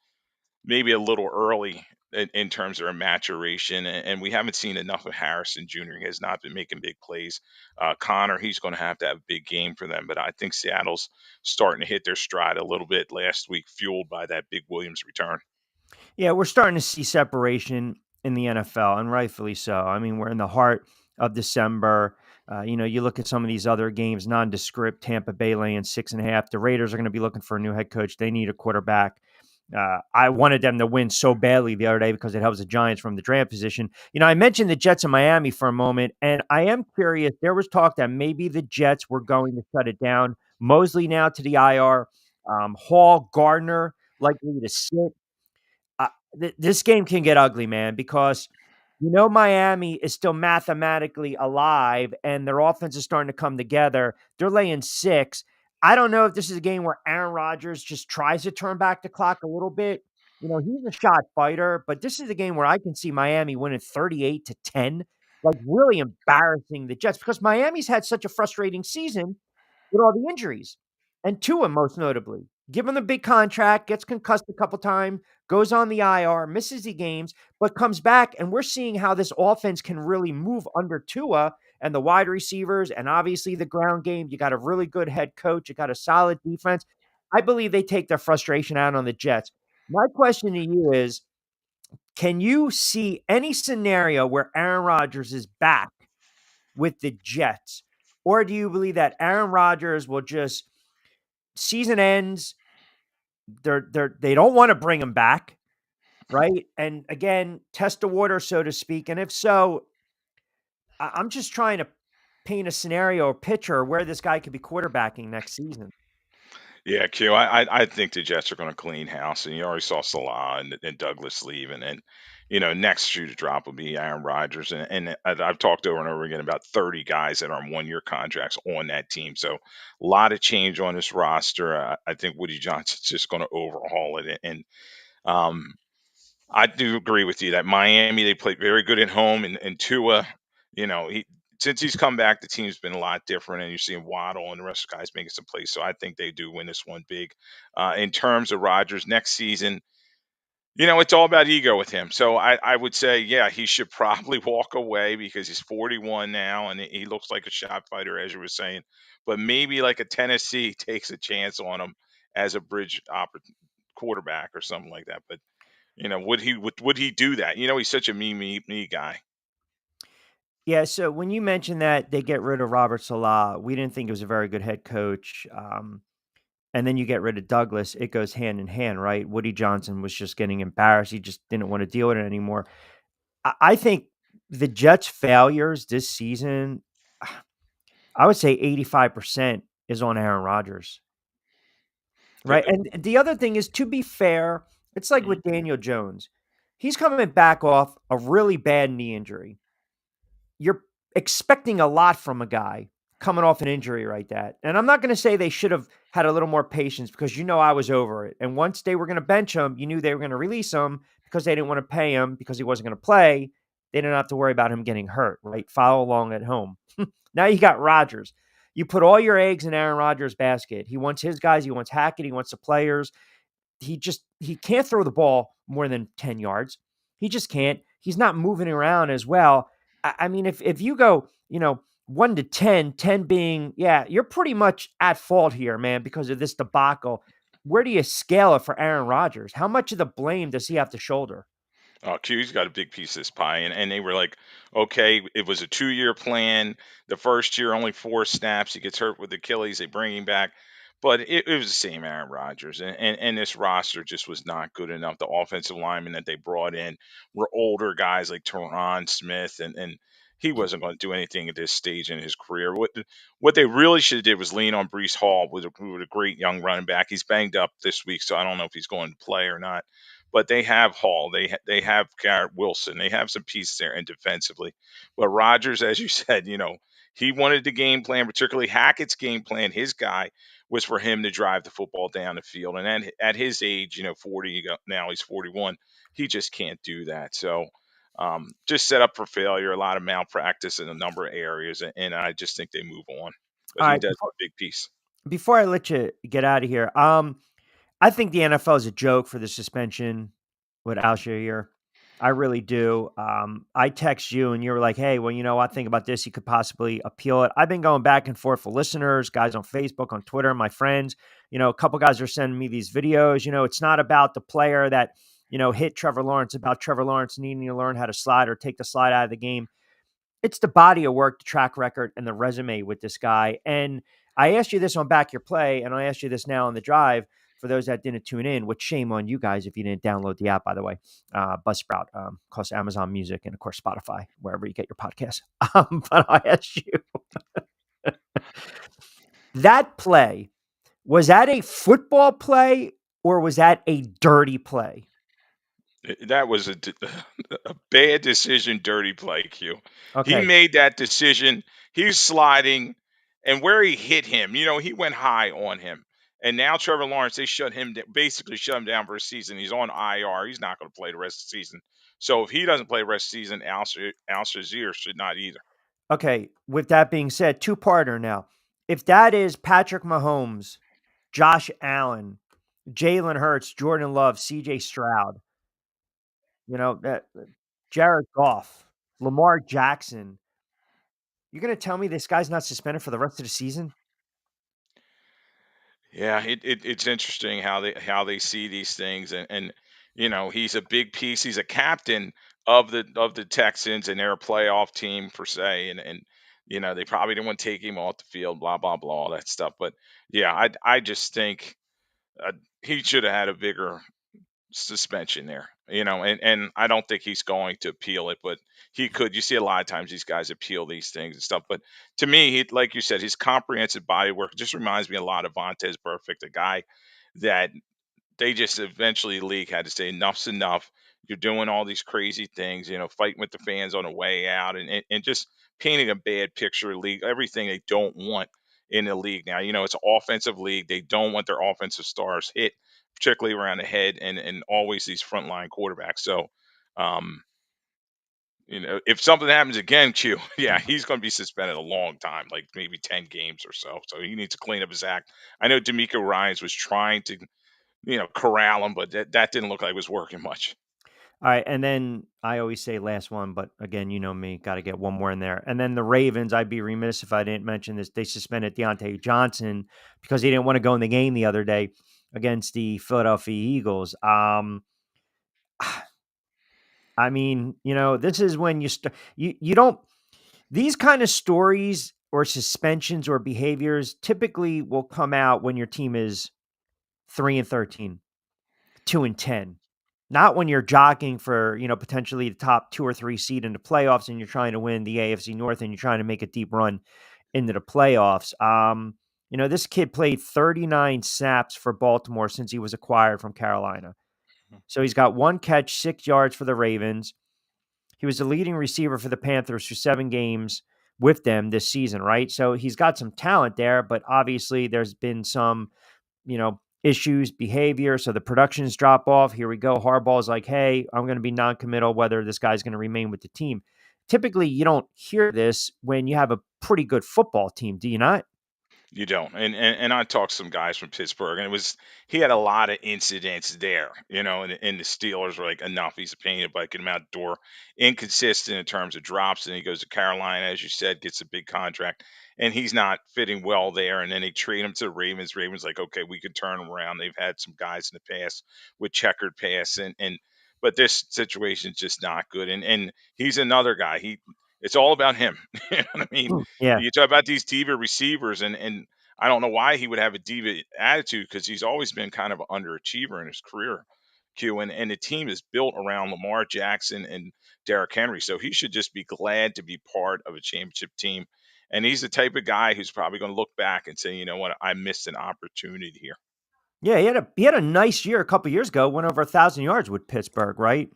maybe a little early in terms of their maturation, and we haven't seen enough of Harrison Jr. He has not been making big plays. Connor, he's going to have a big game for them, but I think Seattle's starting to hit their stride a little bit last week, fueled by that big Williams return. Yeah, we're starting to see separation in the NFL, and rightfully so. I mean, we're in the heart of December. You look at some of these other games, nondescript, Tampa Bay laying 6.5. The Raiders are going to be looking for a new head coach. They need a quarterback. I wanted them to win so badly the other day because it helps the Giants from the draft position. I mentioned the Jets in Miami for a moment, and I am curious. There was talk that maybe the Jets were going to shut it down. Mosley now to the IR. Hall, Gardner likely to sit. This game can get ugly, man, because Miami is still mathematically alive and their offense is starting to come together. They're laying 6. I don't know if this is a game where Aaron Rodgers just tries to turn back the clock a little bit. He's a shot fighter, but this is a game where I can see Miami winning 38-10, like really embarrassing the Jets, because Miami's had such a frustrating season with all the injuries. And Tua, most notably, give him the big contract, gets concussed a couple times, goes on the IR, misses the games, but comes back. And we're seeing how this offense can really move under Tua and the wide receivers, and obviously the ground game. You got a really good head coach. You got a solid defense. I believe they take their frustration out on the Jets. My question to you is, can you see any scenario where Aaron Rodgers is back with the Jets? Or do you believe that Aaron Rodgers will just season ends, they don't want to bring him back, right? And again, test the water, so to speak. And if so, I'm just trying to paint a scenario or picture where this guy could be quarterbacking next season. Yeah, Q. I think the Jets are going to clean house, and you already saw Salah and Douglas leaving, and next shoe to drop will be Aaron Rodgers, and I've talked over and over again about 30 guys that are on 1-year contracts on that team, so a lot of change on this roster. I think Woody Johnson's just going to overhaul it, and um, I do agree with you that Miami, they played very good at home, and Tua, since he's come back, the team's been a lot different, and you're seeing Waddle and the rest of the guys making some plays. So I think they do win this one big. In terms of Rodgers next season, it's all about ego with him. So I would say, yeah, he should probably walk away because he's 41 now, and he looks like a shot fighter, as you were saying. But maybe like a Tennessee takes a chance on him as a bridge quarterback or something like that. But would he do that? He's such a me guy. Yeah, so when you mentioned that they get rid of Robert Salah, we didn't think it was a very good head coach. and then you get rid of Douglas, it goes hand in hand, right? Woody Johnson was just getting embarrassed. He just didn't want to deal with it anymore. I think the Jets' failures this season, I would say 85% is on Aaron Rodgers. Right. And the other thing is, to be fair, it's like with Daniel Jones. He's coming back off a really bad knee injury. You're expecting a lot from a guy coming off an injury like that. And I'm not going to say they should have had a little more patience, because I was over it. And once they were going to bench him, you knew they were going to release him because they didn't want to pay him because he wasn't going to play. They didn't have to worry about him getting hurt, right? Follow along at home. Now you got Rodgers. You put all your eggs in Aaron Rodgers' basket. He wants his guys. He wants Hackett. He wants the players. He can't throw the ball more than 10 yards. He just can't. He's not moving around as well. I mean, if you go, 1 to 10, 10 being, you're pretty much at fault here, man, because of this debacle. Where do you scale it for Aaron Rodgers? How much of the blame does he have to shoulder? Oh, Q's got a big piece of this pie, and they were like, okay, it was a 2-year plan. The first year, only 4 snaps. He gets hurt with Achilles. They bring him back, but it was the same Aaron Rodgers, and this roster just was not good enough. The offensive linemen that they brought in were older guys like Teron Smith, and he wasn't going to do anything at this stage in his career. What they really should have did was lean on Breece Hall with a great young running back. He's banged up this week, so I don't know if he's going to play or not. But they have Hall, they have Garrett Wilson, they have some pieces there, and defensively. But Rodgers, as you said, he wanted the game plan, particularly Hackett's game plan. His guy was for him to drive the football down the field, and then at his age, 40 now, he's 41. He just can't do that. So just set up for failure. A lot of malpractice in a number of areas, and I just think they move on. But All he right, does a big piece. Before I let you get out of here, I think the NFL is a joke for the suspension with Alshire. I really do. I text you and you were like, hey, well, I think about this. You could possibly appeal it. I've been going back and forth with listeners, guys on Facebook, on Twitter, my friends. A couple guys are sending me these videos. It's not about the player that, hit Trevor Lawrence, about Trevor Lawrence needing to learn how to slide or take the slide out of the game. It's the body of work, the track record, and the resume with this guy. And I asked you this on Back Your Play, and I asked you this now on the drive. For those that didn't tune in, which shame on you guys if you didn't download the app, by the way. Buzzsprout, of course, Amazon Music, and of course, Spotify, wherever you get your podcasts. But I asked you, that play, was that a football play or was that a dirty play? That was a bad decision, dirty play, Q. Okay. He made that decision. He's sliding, and where he hit him, he went high on him. And now Trevor Lawrence, they basically shut him down for a season. He's on IR. He's not going to play the rest of the season. So if he doesn't play the rest of the season, Al-Shazier should not either. Okay. With that being said, two-parter now. If that is Patrick Mahomes, Josh Allen, Jalen Hurts, Jordan Love, CJ Stroud, Jared Goff, Lamar Jackson, you're going to tell me this guy's not suspended for the rest of the season? Yeah, it's interesting how they see these things, and he's a big piece. He's a captain of the Texans, and they're a playoff team per se, and they probably didn't want to take him off the field, blah blah blah, all that stuff. But yeah, I just think he should have had a bigger suspension there, and I don't think he's going to appeal it, but he could. You see a lot of times these guys appeal these things and stuff, but to me, like you said, his comprehensive body work just reminds me a lot of Vontaze Burfict, a guy that they just eventually the league had to say enough's enough. You're doing all these crazy things, fighting with the fans on the way out, and just painting a bad picture of the league, everything they don't want in the league now. It's an offensive league. They don't want their offensive stars hit, particularly around the head, and always these frontline quarterbacks. So, if something happens again, Q, yeah, he's going to be suspended a long time, like maybe 10 games or so. So he needs to clean up his act. I know D'Amico Ryans was trying to, corral him, but that didn't look like it was working much. All right, and then I always say last one, but again, you know me, got to get one more in there. And then the Ravens, I'd be remiss if I didn't mention this. They suspended Deontay Johnson because he didn't want to go in the game the other day against the Philadelphia Eagles. I mean, this is when you don't, these kind of stories or suspensions or behaviors typically will come out when your team is 3-13, 2-10. Not when you're jockeying for, potentially the top 2 or 3 seed in the playoffs and you're trying to win the AFC North and you're trying to make a deep run into the playoffs. This kid played 39 snaps for Baltimore since he was acquired from Carolina. So he's got 1 catch, 6 yards for the Ravens. He was the leading receiver for the Panthers for 7 games with them this season, right? So he's got some talent there, but obviously there's been some, issues, behavior. So the productions drop off. Here we go. Harbaugh's like, hey, I'm going to be non-committal whether this guy's going to remain with the team. Typically, you don't hear this when you have a pretty good football team, do you not? You don't. And I talked to some guys from Pittsburgh, and he had a lot of incidents there, and the Steelers were like, enough. He's a pain in the butt, get him out the door. Inconsistent in terms of drops, and he goes to Carolina, as you said, gets a big contract, and he's not fitting well there. And then they trade him to the Ravens. Ravens like, okay, we can turn him around. They've had some guys in the past with checkered pass, but this situation is just not good. And he's another guy. It's all about him. You know what I mean? Yeah. You talk about these diva receivers, and I don't know why he would have a diva attitude because he's always been kind of an underachiever in his career, Q. And the team is built around Lamar Jackson and Derrick Henry. So he should just be glad to be part of a championship team. And he's the type of guy who's probably going to look back and say, you know what, I missed an opportunity here. Yeah, he had a nice year a couple years ago, went over 1,000 yards with Pittsburgh, right?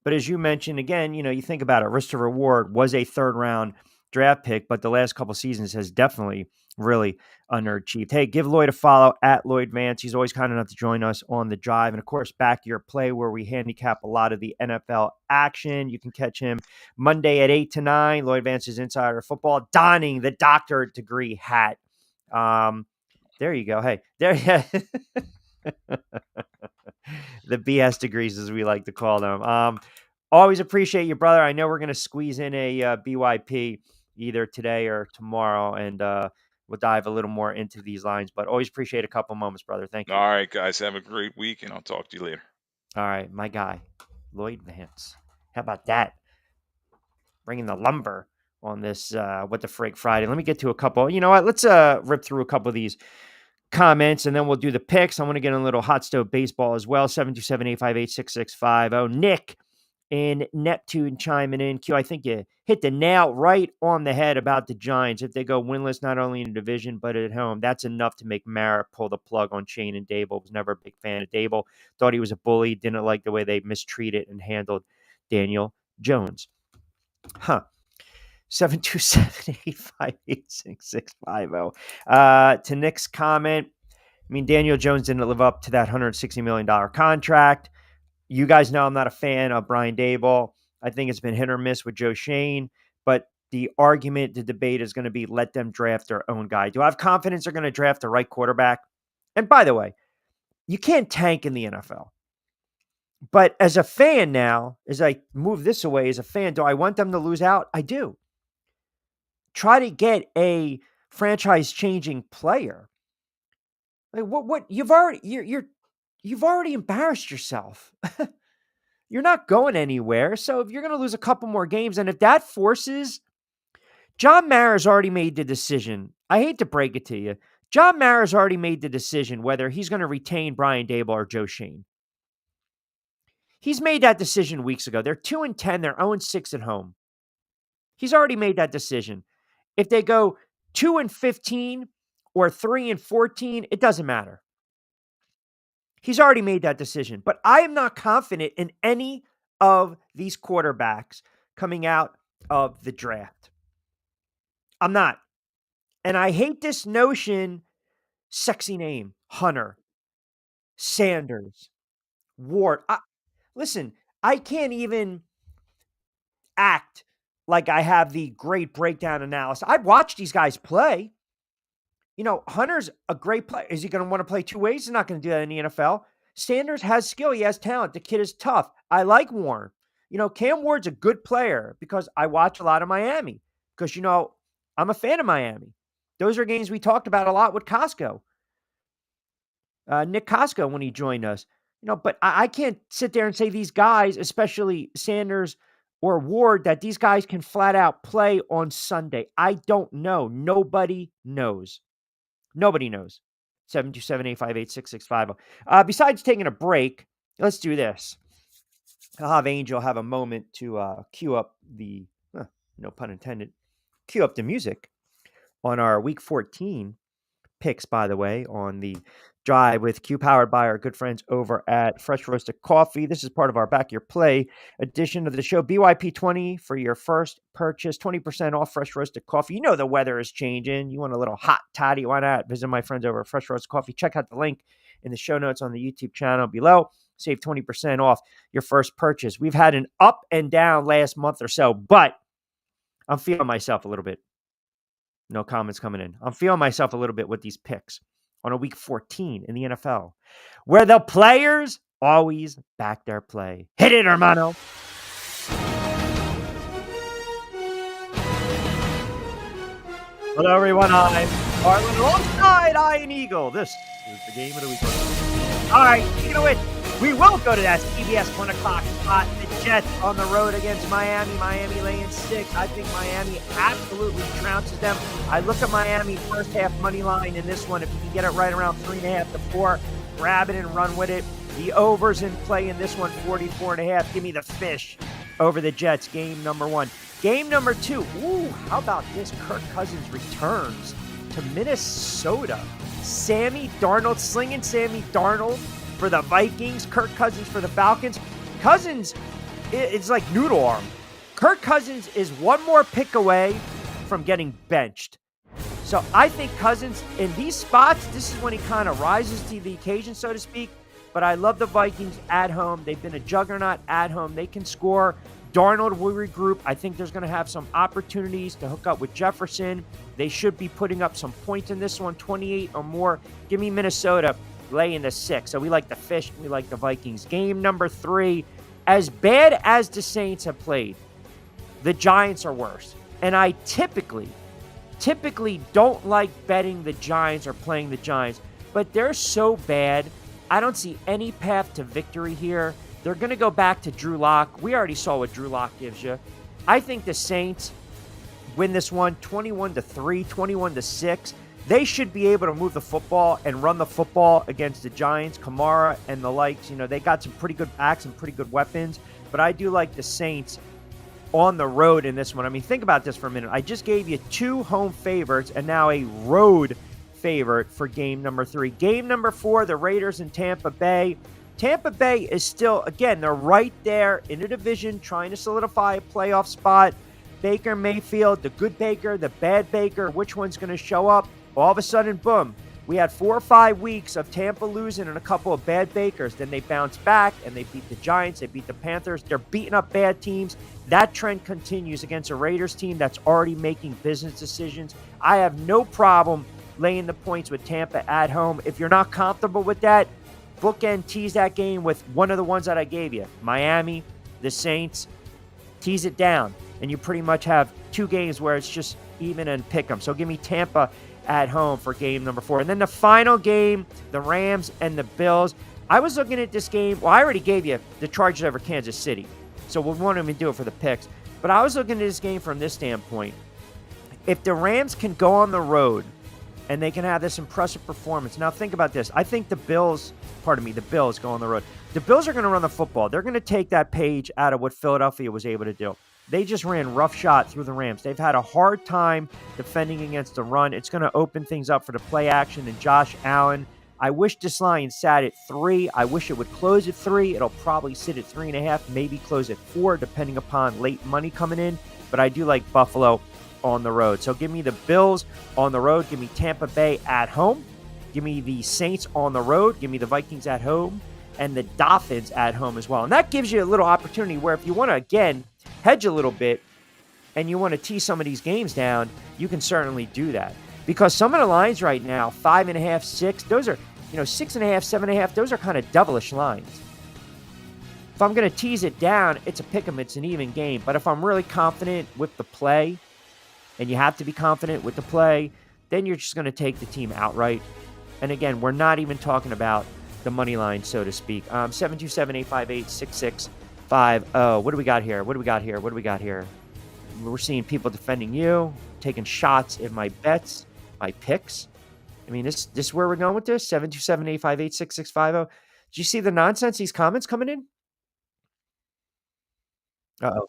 But as you mentioned, again, you think about it, Christopher Ward was a 3rd-round draft pick, but the last couple seasons has definitely really underachieved. Hey, give Lloyd a follow at Lloyd Vance. He's always kind enough to join us on The Drive. And, of course, Back Your Play, where we handicap a lot of the NFL action. You can catch him Monday at 8 to 9. Lloyd Vance's Insider Football, donning the doctorate degree hat. There you go. Hey, there. The BS degrees, as we like to call them. Always appreciate you, brother. I know we're going to squeeze in a BYP either today or tomorrow, and we'll dive a little more into these lines. But always appreciate a couple moments, brother. Thank you. All right, guys. Have a great week, and I'll talk to you later. All right, my guy, Lloyd Vance. How about that? Bringing the lumber on this What the Frig Friday. Let me get to a couple. You know what? Let's rip through a couple of these comments, and then we'll do the picks. I want to get in a little hot stove baseball as well. 727-858-6650. Nick in Neptune chiming in. Q, I think you hit the nail right on the head about the Giants. If they go winless, not only in the division, but at home, that's enough to make Mara pull the plug on Shane and Dable. Was never a big fan of Dable. Thought he was a bully. Didn't like the way they mistreated and handled Daniel Jones. 727-858-6650. To Nick's comment, Daniel Jones didn't live up to that $160 million contract. You guys know I'm not a fan of Brian Daboll. I think it's been hit or miss with Joe Shane, but the argument, the debate is going to be let them draft their own guy. Do I have confidence they're going to draft the right quarterback? And by the way, you can't tank in the NFL. But as a fan now, as I move this away, as a fan, do I want them to lose out? I do. Try to get a franchise-changing player. Like what you've already embarrassed yourself. You're not going anywhere. So if you're going to lose a couple more games, and if that forces, John Mara's already made the decision. I hate to break it to you. John Mara's already made the decision whether he's going to retain Brian Daboll or Joe Shane. He's made that decision weeks ago. They're 2-10. They're 0-6 at home. He's already made that decision. If they go 2-15 or 3-14, it doesn't matter. He's already made that decision. But I am not confident in any of these quarterbacks coming out of the draft. I'm not. And I hate this notion, sexy name, Hunter, Sanders, Ward. Listen, I can't even act like I have the great breakdown analysis. I've watched these guys play. Hunter's a great player. Is he going to want to play 2 ways? He's not going to do that in the NFL. Sanders has skill. He has talent. The kid is tough. I like Warren. Cam Ward's a good player because I watch a lot of Miami because, I'm a fan of Miami. Those are games we talked about a lot with Costco. Nick Costco when he joined us. But I can't sit there and say these guys, especially Sanders or Ward, that these guys can flat out play on Sunday. I don't know. Nobody knows. Nobody knows. 727-858-6650. Besides taking a break, let's do this. I'll have Angel have a moment to cue up the, no pun intended, cue up the music on our Week 14 picks, by the way, on the Drive with Q, powered by our good friends over at Fresh Roasted Coffee. This is part of our Back Your Play edition of the show. BYP20 for your first purchase, 20% off Fresh Roasted Coffee. You know the weather is changing. You want a little hot toddy, why not? Visit my friends over at Fresh Roasted Coffee. Check out the link in the show notes on the YouTube channel below. Save 20% off your first purchase. We've had an up and down last month or so, but I'm feeling myself a little bit. No comments coming in. I'm feeling myself a little bit with these picks on a Week 14 in the NFL, where the players always back their play. Hit it, hermano. Hello, everyone. I'm Arlen alongside Ian Eagle. This is the game of the week. All right, speaking of which, we will go to that CBS 1 o'clock spot. The Jets on the road against Miami. Miami laying 6. I think Miami absolutely trounces them. I look at Miami first half money line in this one. If you can get it right around 3.5 to 4, grab it and run with it. The overs in play in this one, 44.5. Give me the fish over the Jets. Game number 1. Game number 2. Ooh, how about this? Kirk Cousins returns to Minnesota. Sammy Darnold, slinging Sammy Darnold for the Vikings, Kirk Cousins for the Falcons. Cousins, it's like noodle arm. Kirk Cousins is one more pick away from getting benched. So I think Cousins, in these spots, this is when he kind of rises to the occasion, so to speak. But I love the Vikings at home. They've been a juggernaut at home. They can score. Darnold will regroup. I think there's going to have some opportunities to hook up with Jefferson. They should be putting up some points in this one, 28 or more. Give me Minnesota laying the 6. So we like the fish. We like the Vikings. Game number 3. As bad as the Saints have played, the Giants are worse. And I typically don't like betting the Giants or playing the Giants. But they're so bad, I don't see any path to victory here. They're going to go back to Drew Lock. We already saw what Drew Lock gives you. I think the Saints win this one 21-3, 21-6. They should be able to move the football and run the football against the Giants, Kamara and the likes. You know, they got some pretty good backs and pretty good weapons. But I do like the Saints on the road in this one. I mean, think about this for a minute. I just gave you 2 home favorites and now a road favorite for game number 3. Game number 4, the Raiders in Tampa Bay. Tampa Bay is still, again, they're right there in the division trying to solidify a playoff spot. Baker Mayfield, the good Baker, the bad Baker, which one's going to show up? All of a sudden, boom, we had 4 or 5 weeks of Tampa losing and a couple of bad Bakers. Then they bounced back and they beat the Giants, they beat the Panthers. They're beating up bad teams. That trend continues against a Raiders team that's already making business decisions. I have no problem laying the points with Tampa at home. If you're not comfortable with that, bookend tease that game with one of the ones that I gave you. Miami, the Saints, tease it down. And you pretty much have 2 games where it's just even and pick them. So give me Tampa at home for game number 4. And then the final game, the Rams and the Bills. I was looking at this game. Well, I already gave you the Chargers over Kansas City. So we won't even do it for the picks. But I was looking at this game from this standpoint. If the Rams can go on the road and they can have this impressive performance. Now think about this. I think the Bills go on the road. The Bills are going to run the football. They're going to take that page out of what Philadelphia was able to do. They just ran roughshod through the Rams. They've had a hard time defending against the run. It's going to open things up for the play action and Josh Allen. I wish this line sat at 3. I wish it would close at 3. It'll probably sit at 3.5, maybe close at 4, depending upon late money coming in. But I do like Buffalo on the road. So give me the Bills on the road. Give me Tampa Bay at home. Give me the Saints on the road. Give me the Vikings at home and the Dolphins at home as well. And that gives you a little opportunity where if you want to, again, hedge a little bit and you want to tease some of these games down, you can certainly do that. Because some of the lines right now, 5.5, 6, those are, 6.5, 7.5, those are kind of devilish lines. If I'm going to tease it down, it's a pick 'em, it's an even game. But if I'm really confident with the play, and you have to be confident with the play, then you're just going to take the team outright. And again, we're not even talking about the money line, so to speak. 727-858-6650. What do we got here? We're seeing people defending you, taking shots at my bets, my picks. I mean, this is where we're going with this. 727-858-6650. Did you see the nonsense? These comments coming in? Uh-oh.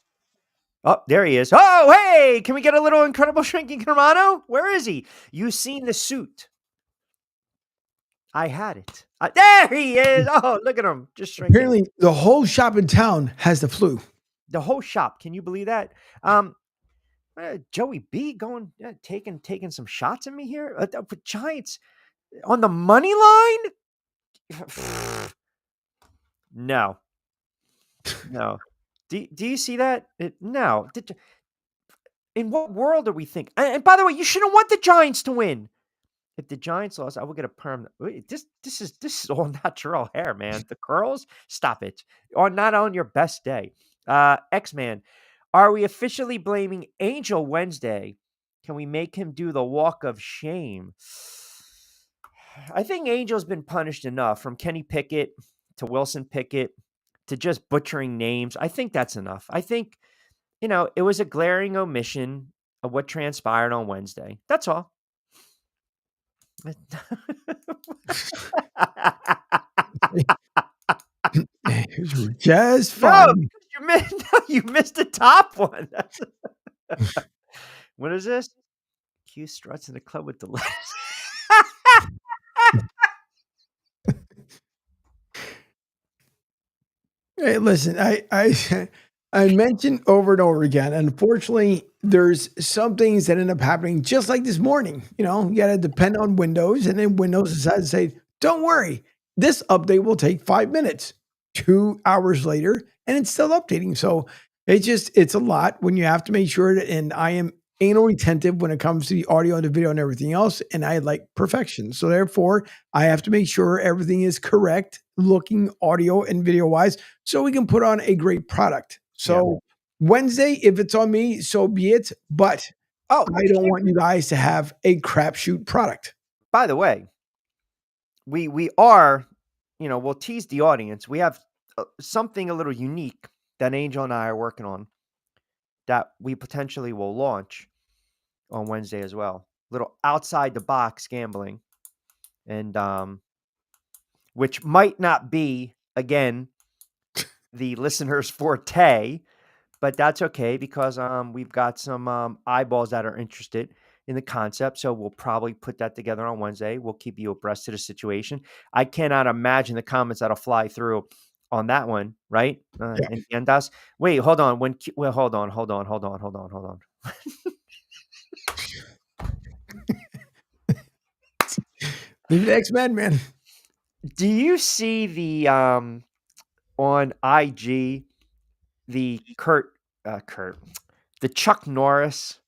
Oh, there he is. Oh, hey, can we get a little Incredible Shrinking Hermano? Where is he? You seen the suit? I had it. There he is. Oh, look at him. Just shrinking. Apparently, the whole shop in town has the flu. The whole shop. Can you believe that? Joey B going, taking some shots at me here. With Giants on the money line? No. Do you see that? No. In what world are we thinking? And by the way, you shouldn't want the Giants to win. If the Giants lost, I will get a perm. This is all natural hair, man. The curls, stop it. Or not on your best day. X-Man, are we officially blaming Angel Wednesday? Can we make him do the walk of shame? I think Angel's been punished enough, from Kenny Pickett to Wilson Pickett to just butchering names. I think that's enough. I think, it was a glaring omission of what transpired on Wednesday. That's all. Just fine. No, you missed the top one. What is this? Q struts in the club with the letters. Hey, listen, I mentioned over and over again, unfortunately, there's some things that end up happening just like this morning. You got to depend on Windows, and then Windows decides to say, don't worry, this update will take 5 minutes. 2 hours later, and it's still updating. So it's a lot when you have to make sure that, and I am anal retentive when it comes to the audio and the video and everything else, and I like perfection. So therefore, I have to make sure everything is correct looking audio and video wise, so we can put on a great product. So Wednesday, if it's on me, so be it. But I don't want you guys to have a crapshoot product. By the way, we are, we'll tease the audience. We have something a little unique that Angel and I are working on that we potentially will launch on Wednesday as well. Little outside the box gambling, and which might not be, again, the listeners' forte, but that's okay because we've got some eyeballs that are interested in the concept. So we'll probably put that together on Wednesday. We'll keep you abreast of the situation. I cannot imagine the comments that'll fly through on that one, right? And that's wait, hold on. Hold on. The X-Men, man. Do you see the on IG the the Chuck Norris,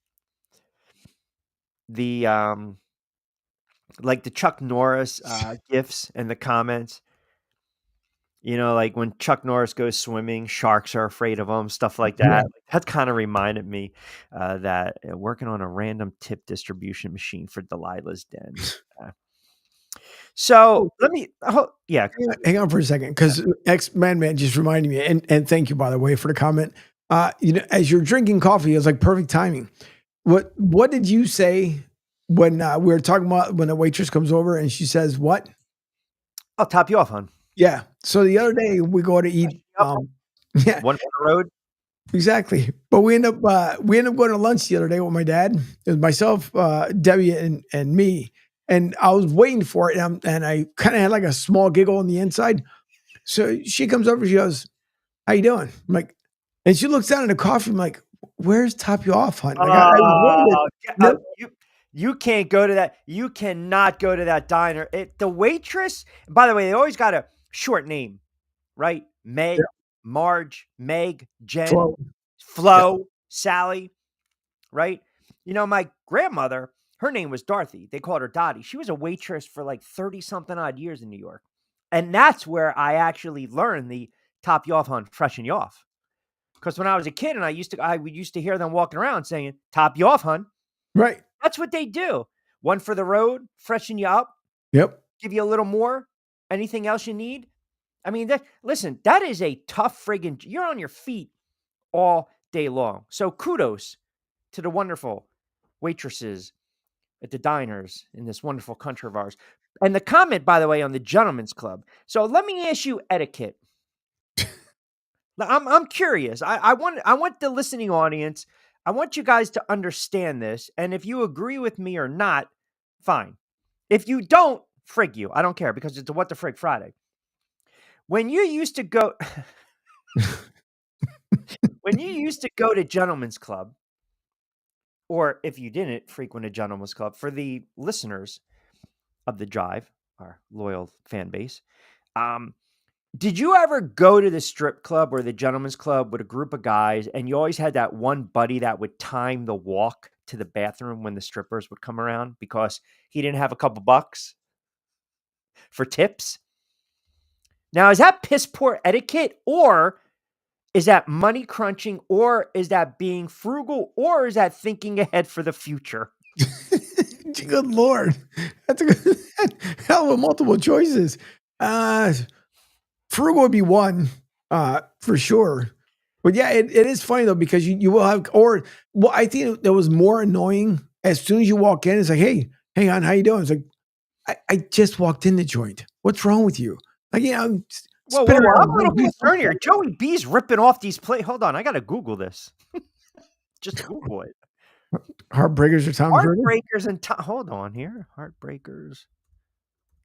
the like the Chuck Norris gifs and the comments? Like when Chuck Norris goes swimming, sharks are afraid of him, stuff like that. Yeah. That kind of reminded me that working on a random tip distribution machine for Delilah's Den. So let me, hang on for a second, because X-Man just reminded me, and thank you, by the way, for the comment. As you're drinking coffee, it's like perfect timing. What did you say when we were talking about when a waitress comes over and she says, what? I'll top you off, hon. Yeah. So the other day we go to eat. One for the road. Exactly. But we end up going to lunch the other day with my dad. It was myself, Debbie, and me. And I was waiting for it, and I kind of had like a small giggle on the inside. So she comes over, she goes, "How you doing?" I'm like, and she looks down at the coffee. I'm like, "Where's top you off, hon?" Like, you can't go to that. You cannot go to that diner. The waitress, by the way, they always got a short name, right? Meg, Marge, Meg, Jen, Flo, Sally, right? My grandmother, her name was Dorothy. They called her Dottie. She was a waitress for like 30-something odd years in New York. And that's where I actually learned the top you off, hon, freshen you off. Because when I was a kid and we used to hear them walking around saying, top you off, hon. Right. That's what they do. One for the road, freshen you up. Yep. Give you a little more. Anything else you need? I mean, that is a tough friggin', you're on your feet all day long. So kudos to the wonderful waitresses at the diners in this wonderful country of ours. And the comment, by the way, on the Gentlemen's Club. So let me ask you etiquette. I'm curious. I want the listening audience. I want you guys to understand this. And if you agree with me or not, fine. If you don't, frig you. I don't care because it's a What the Frig Friday. When you used to go to Gentlemen's Club, or if you didn't frequent a Gentlemen's Club, for the listeners of the Drive, our loyal fan base, did you ever go to the strip club or the Gentlemen's Club with a group of guys and you always had that one buddy that would time the walk to the bathroom when the strippers would come around because he didn't have a couple bucks for tips? Now, is that piss poor etiquette, or is that money crunching, or is that being frugal, or is that thinking ahead for the future? Good Lord. That's a good hell of a multiple choices. Frugal would be one, for sure. But yeah, it is funny though, because you will have, I think that was more annoying as soon as you walk in. It's like, hey, hang on, how you doing? It's like, I just walked in the joint. What's wrong with you? Like, whoa, I'm a little concerned here. Joey B's ripping off these plays. Hold on, I got to Google this. Just Google it. Heartbreakers or Tom's River? Heartbreakers and hold on here. Heartbreakers,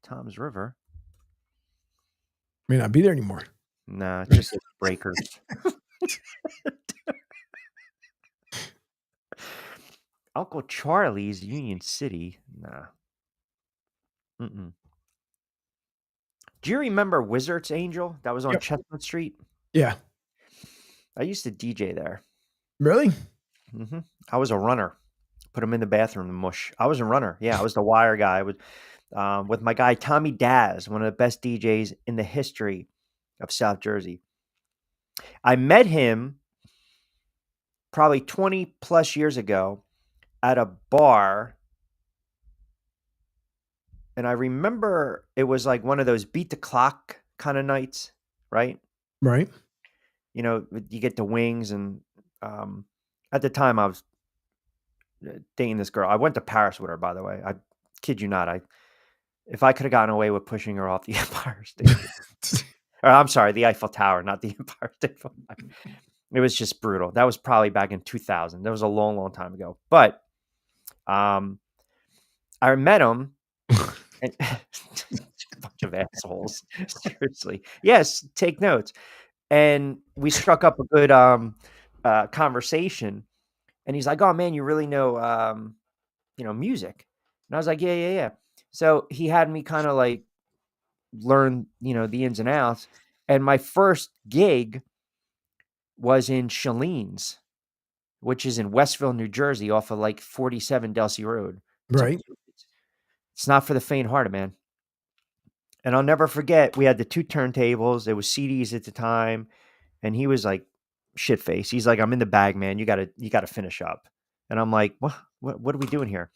Tom's River. May not be there anymore. Nah, just breakers. Uncle Charlie's, Union City. Nah. Mm-mm. Do you remember Wizards Angel? That was on Chestnut Street. Yeah. I used to DJ there. Really? Mm-hmm. I was a runner. Put him in the bathroom, the mush. I was a runner. Yeah, I was the wire guy. With my guy Tommy Daz, one of the best DJs in the history of South Jersey. I met him probably 20 plus years ago at a bar. And I remember it was like one of those beat the clock kind of nights, right? Right. You know, you get the wings. And at the time I was dating this girl. I went to Paris with her, by the way. I kid you not. If I could have gotten away with pushing her off the Empire State. Or, I'm sorry, the Eiffel Tower, not the Empire State. It was just brutal. That was probably back in 2000. That was a long, long time ago. But I met him. And a bunch of assholes. Seriously. Yes, take notes. And we struck up a good conversation. And he's like, "Oh man, you really know music." And I was like, yeah. So he had me kind of like learn, the ins and outs. And my first gig was in Shalene's, which is in Westville, New Jersey, off of like 47 Delsey Road. Right. It's not for the faint-hearted, man. And I'll never forget, we had the 2 turntables. There was CDs at the time, and he was like shit face. He's like, "I'm in the bag, man. You gotta finish up." And I'm like, what are we doing here?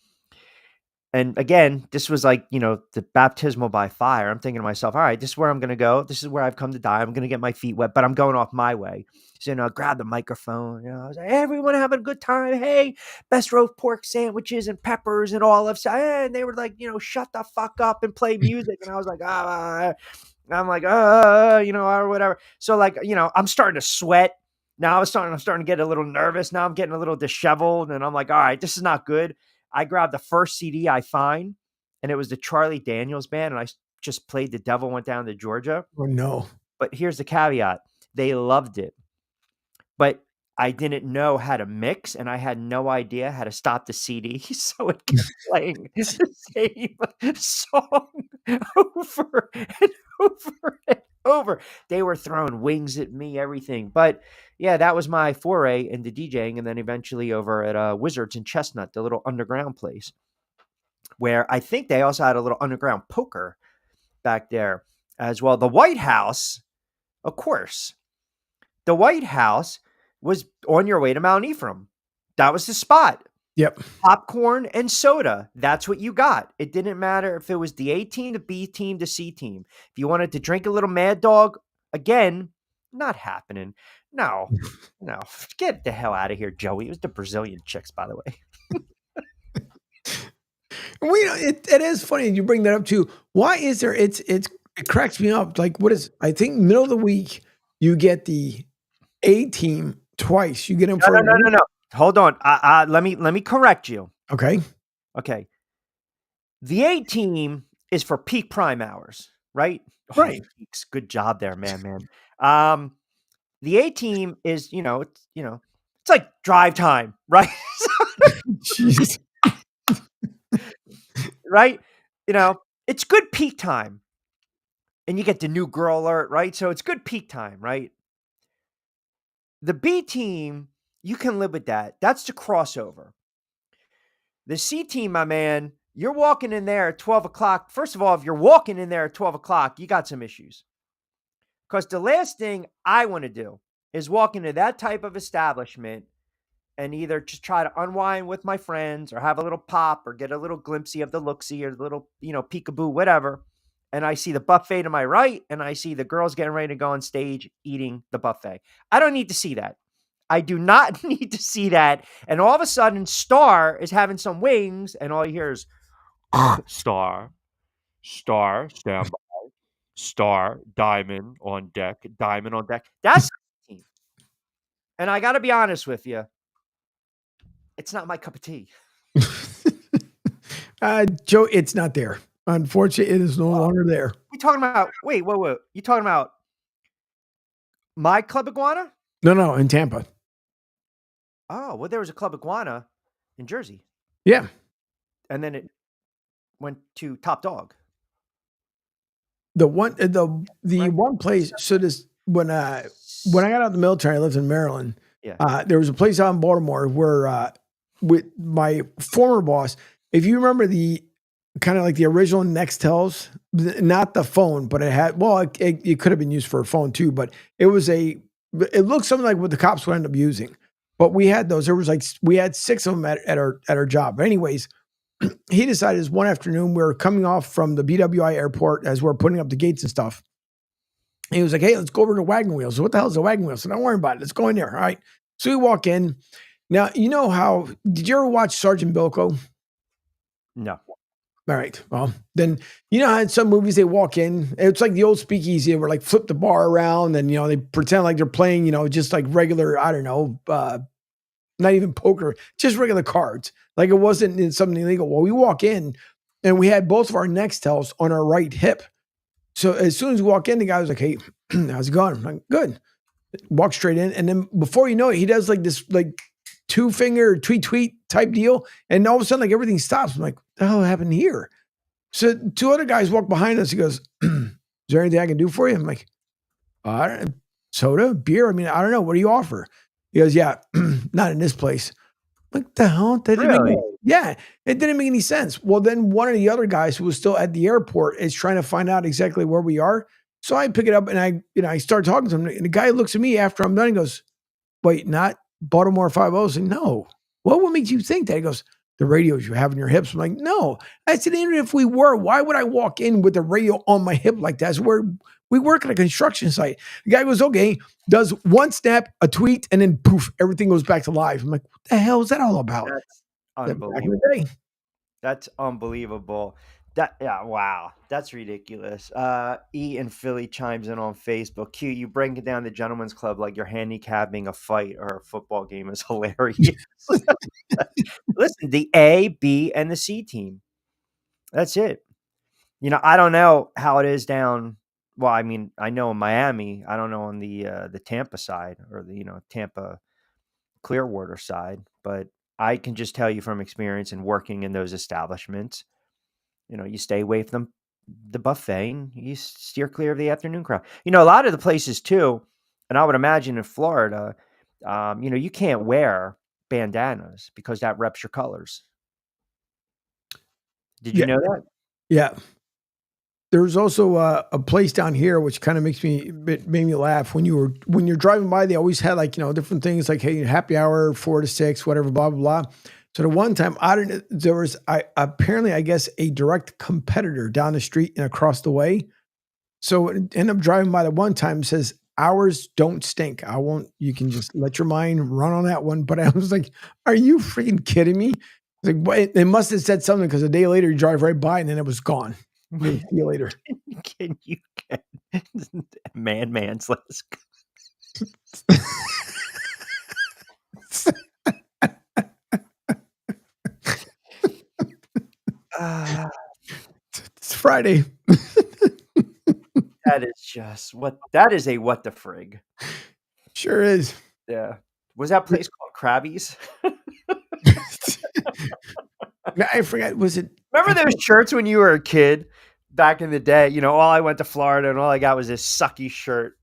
And again, this was like, the baptismal by fire. I'm thinking to myself, all right, this is where I'm going to go. This is where I've come to die. I'm going to get my feet wet, but I'm going off my way. So, grab the microphone. I was like, "Everyone having a good time. Hey, best roast pork sandwiches and peppers and olives." And they were like, "Shut the fuck up and play music." And I was like, I'm like, or whatever. So like, I'm starting to sweat. Now I'm starting to get a little nervous. Now I'm getting a little disheveled. And I'm like, all right, this is not good. I grabbed the first CD I find, and it was the Charlie Daniels Band, and I just played The Devil Went Down to Georgia. Oh, no. But here's the caveat. They loved it. But I didn't know how to mix, and I had no idea how to stop the CD, so it kept playing the same song over and over and over. They were throwing wings at me, everything. But yeah, that was my foray into DJing, and then eventually over at Wizards in Chestnut, the little underground place, where I think they also had a little underground poker back there as well. The White House, of course. The White House was on your way to Mount Ephraim. That was the spot. Yep. Popcorn and soda. That's what you got. It didn't matter if it was the A team, the B team, the C team. If you wanted to drink a little Mad Dog, again, not happening. No. Get the hell out of here, Joey. It was the Brazilian chicks, by the way. It is funny you bring that up too. Why is there? It cracks me up. Like, what is? I think middle of the week you get the A team twice. You get them for No. Hold on. Let me correct you. Okay. Okay. The A team is for peak prime hours, right? Right. Peaks. Good job there, man. The A team is, it's like drive time, right? Jeez. Right? It's good peak time. And you get the new girl alert, right? So it's good peak time, right? The B team, you can live with that. That's the crossover. The C team, my man, you're walking in there at 12 o'clock. First of all, if you're walking in there at 12 o'clock, you got some issues. Because the last thing I want to do is walk into that type of establishment and either just try to unwind with my friends or have a little pop or get a little glimpsey of the look-see or a little, peekaboo, whatever. And I see the buffet to my right and I see the girls getting ready to go on stage eating the buffet. I don't need to see that. I do not need to see that. And all of a sudden, Star is having some wings and all you hear is, Star, stand by. Star, Diamond on deck. That's the team. And I got to be honest with you. It's not my cup of tea. Joe, it's not there. Unfortunately, it is no longer there. You talking about, wait. You talking about my Club Iguana? No, in Tampa. Oh, well, there was a Club Iguana in Jersey. Yeah. And then it went to Top Dog. The one place, so this, when I got out of the military, I lived in Maryland. Yeah. There was a place out in Baltimore where, with my former boss, if you remember the kind of like the original Nextels, not the phone, but it could have been used for a phone too, but it looked something like what the cops would end up using. But we had those. We had 6 of them at our job. But anyways, he decided this one afternoon, we were coming off from the BWI airport as we're putting up the gates and stuff. And he was like, hey, let's go over to Wagon Wheel. So what the hell is a Wagon Wheel? So don't worry about it. Let's go in there. All right. So we walk in. Now, did you ever watch Sergeant Bilko? No. All right. Well, then, how in some movies they walk in, it's like the old speakeasy where like flip the bar around and, they pretend like they're playing, just like regular, I don't know, not even poker, just regular cards. Like it wasn't something illegal. Well, we walk in and we had both of our Nextels on our right hip. So as soon as we walk in, the guy was like, hey, how's it going? I'm like, good. Walk straight in. And then before you know it, he does like this, like 2-finger tweet type deal. And all of a sudden, like everything stops. I'm like, what the hell happened here? So 2 other guys walk behind us. He goes, is there anything I can do for you? I'm like, soda, beer. I mean, I don't know. What do you offer? He goes, yeah, not in this place. What the hell? That didn't make it didn't make any sense. Well, then one of the other guys who was still at the airport is trying to find out exactly where we are. So I pick it up and I start talking to him. And the guy looks at me after I'm done and goes, wait, not Baltimore 5-0? I said, no. Well, what makes you think that? He goes, the radios you have in your hips. I'm like, no. I said, even if we were, why would I walk in with the radio on my hip like that? That's where we work at a construction site. The guy goes, okay, does one snap, a tweet, and then poof, everything goes back to live. I'm like, what the hell is that all about? That's unbelievable. That's unbelievable. Wow. That's ridiculous. E in Philly chimes in on Facebook. Q, you bring it down the gentleman's club like you're handicapping a fight or a football game is hilarious. Listen, the A, B, and the C team. That's it. I don't know how it is down. Well, I mean, I know in Miami. I don't know on the Tampa side or the Tampa Clearwater side, but I can just tell you from experience and working in those establishments. You stay away from the buffet and you steer clear of the afternoon crowd. A lot of the places too, and I would imagine in Florida, you can't wear bandanas because that reps your colors. Did you know that? Yeah. There's also a place down here which kind of made me laugh. When you're driving by, they always had different things like, hey, happy hour 4 to 6, whatever, blah blah blah. So the one time there was apparently, I guess, a direct competitor down the street and across the way. So I ended up driving by the one time. It says hours don't stink. You can just let your mind run on that one. But I was like, are you freaking kidding me? It's like, what? They must have said something because a day later you drive right by and then it was gone. See you later. Can you get man's let's go. It's Friday. That is just that is a what the frig. Sure is. Yeah. Was that place called Krabby's? I forgot. Was it? Remember those shirts when you were a kid back in the day? You know, all I went to Florida and all I got was this sucky shirt.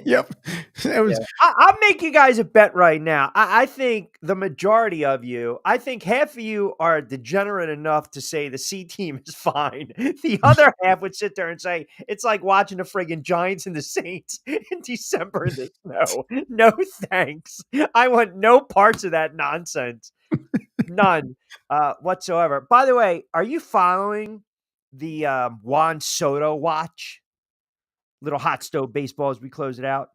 Yep. That was. Yeah. I'll make you guys a bet right now. I think the majority of you, I think half of you are degenerate enough to say the C team is fine. The other half would sit there and say, it's like watching the friggin' Giants and the Saints in December in the snow. No thanks. I want no parts of that nonsense. None whatsoever. By the way, are you following the Juan Soto watch? Little hot stove baseball as we close it out.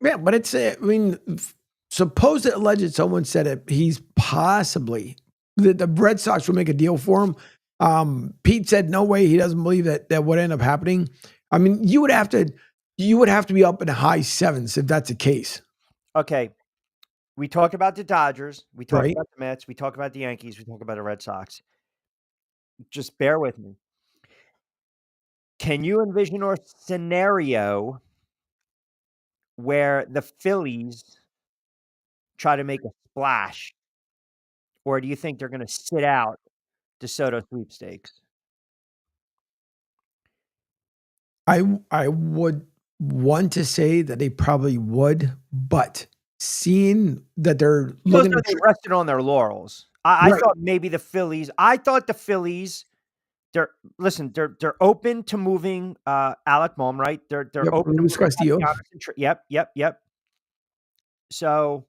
Yeah, but it's, I mean, supposed alleged someone said it. He's possibly, the Red Sox will make a deal for him. Pete said no way. He doesn't believe that would end up happening. I mean, you would have to be up in the high sevens if that's the case. Okay. We talked about the Dodgers. We talked Right. about the Mets. We talked about the Yankees. We talked about the Red Sox. Just bear with me. Can you envision a scenario where the Phillies try to make a splash? Or do you think they're going to sit out the Soto sweepstakes? I would want to say that they probably would, but seeing that they're looking They rested on their laurels. I Right. thought maybe the Phillies. I thought the Phillies. They're open to moving Alec Bohm, right? They're Yep, open to Luis moving Castillo. Yep. So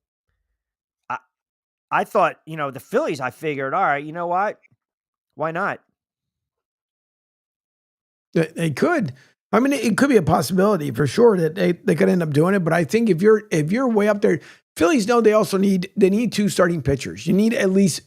I thought, the Phillies, I figured, all right, you know what? Why not? They could. I mean, it could be a possibility for sure that they could end up doing it. But I think if you're way up there, Phillies know they also need 2 starting pitchers. You need at least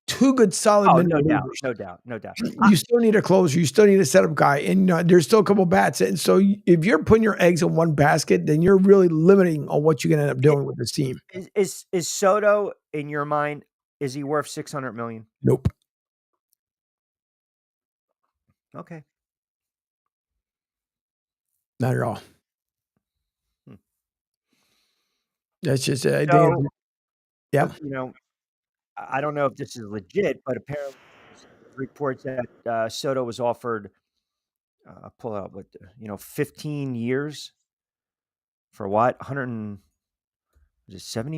2 good solid minute relievers. No doubt. You still need a closer. You still need a setup guy, and there's still a couple bats. And so if you're putting your eggs in one basket, then you're really limiting on what you can end up doing with this team. Is Soto, in your mind, is he worth $600 million? Nope. Okay. Not at all. That's just So, yeah. I don't know if this is legit, but apparently reports that Soto was offered, pull out what 15 years for what? 70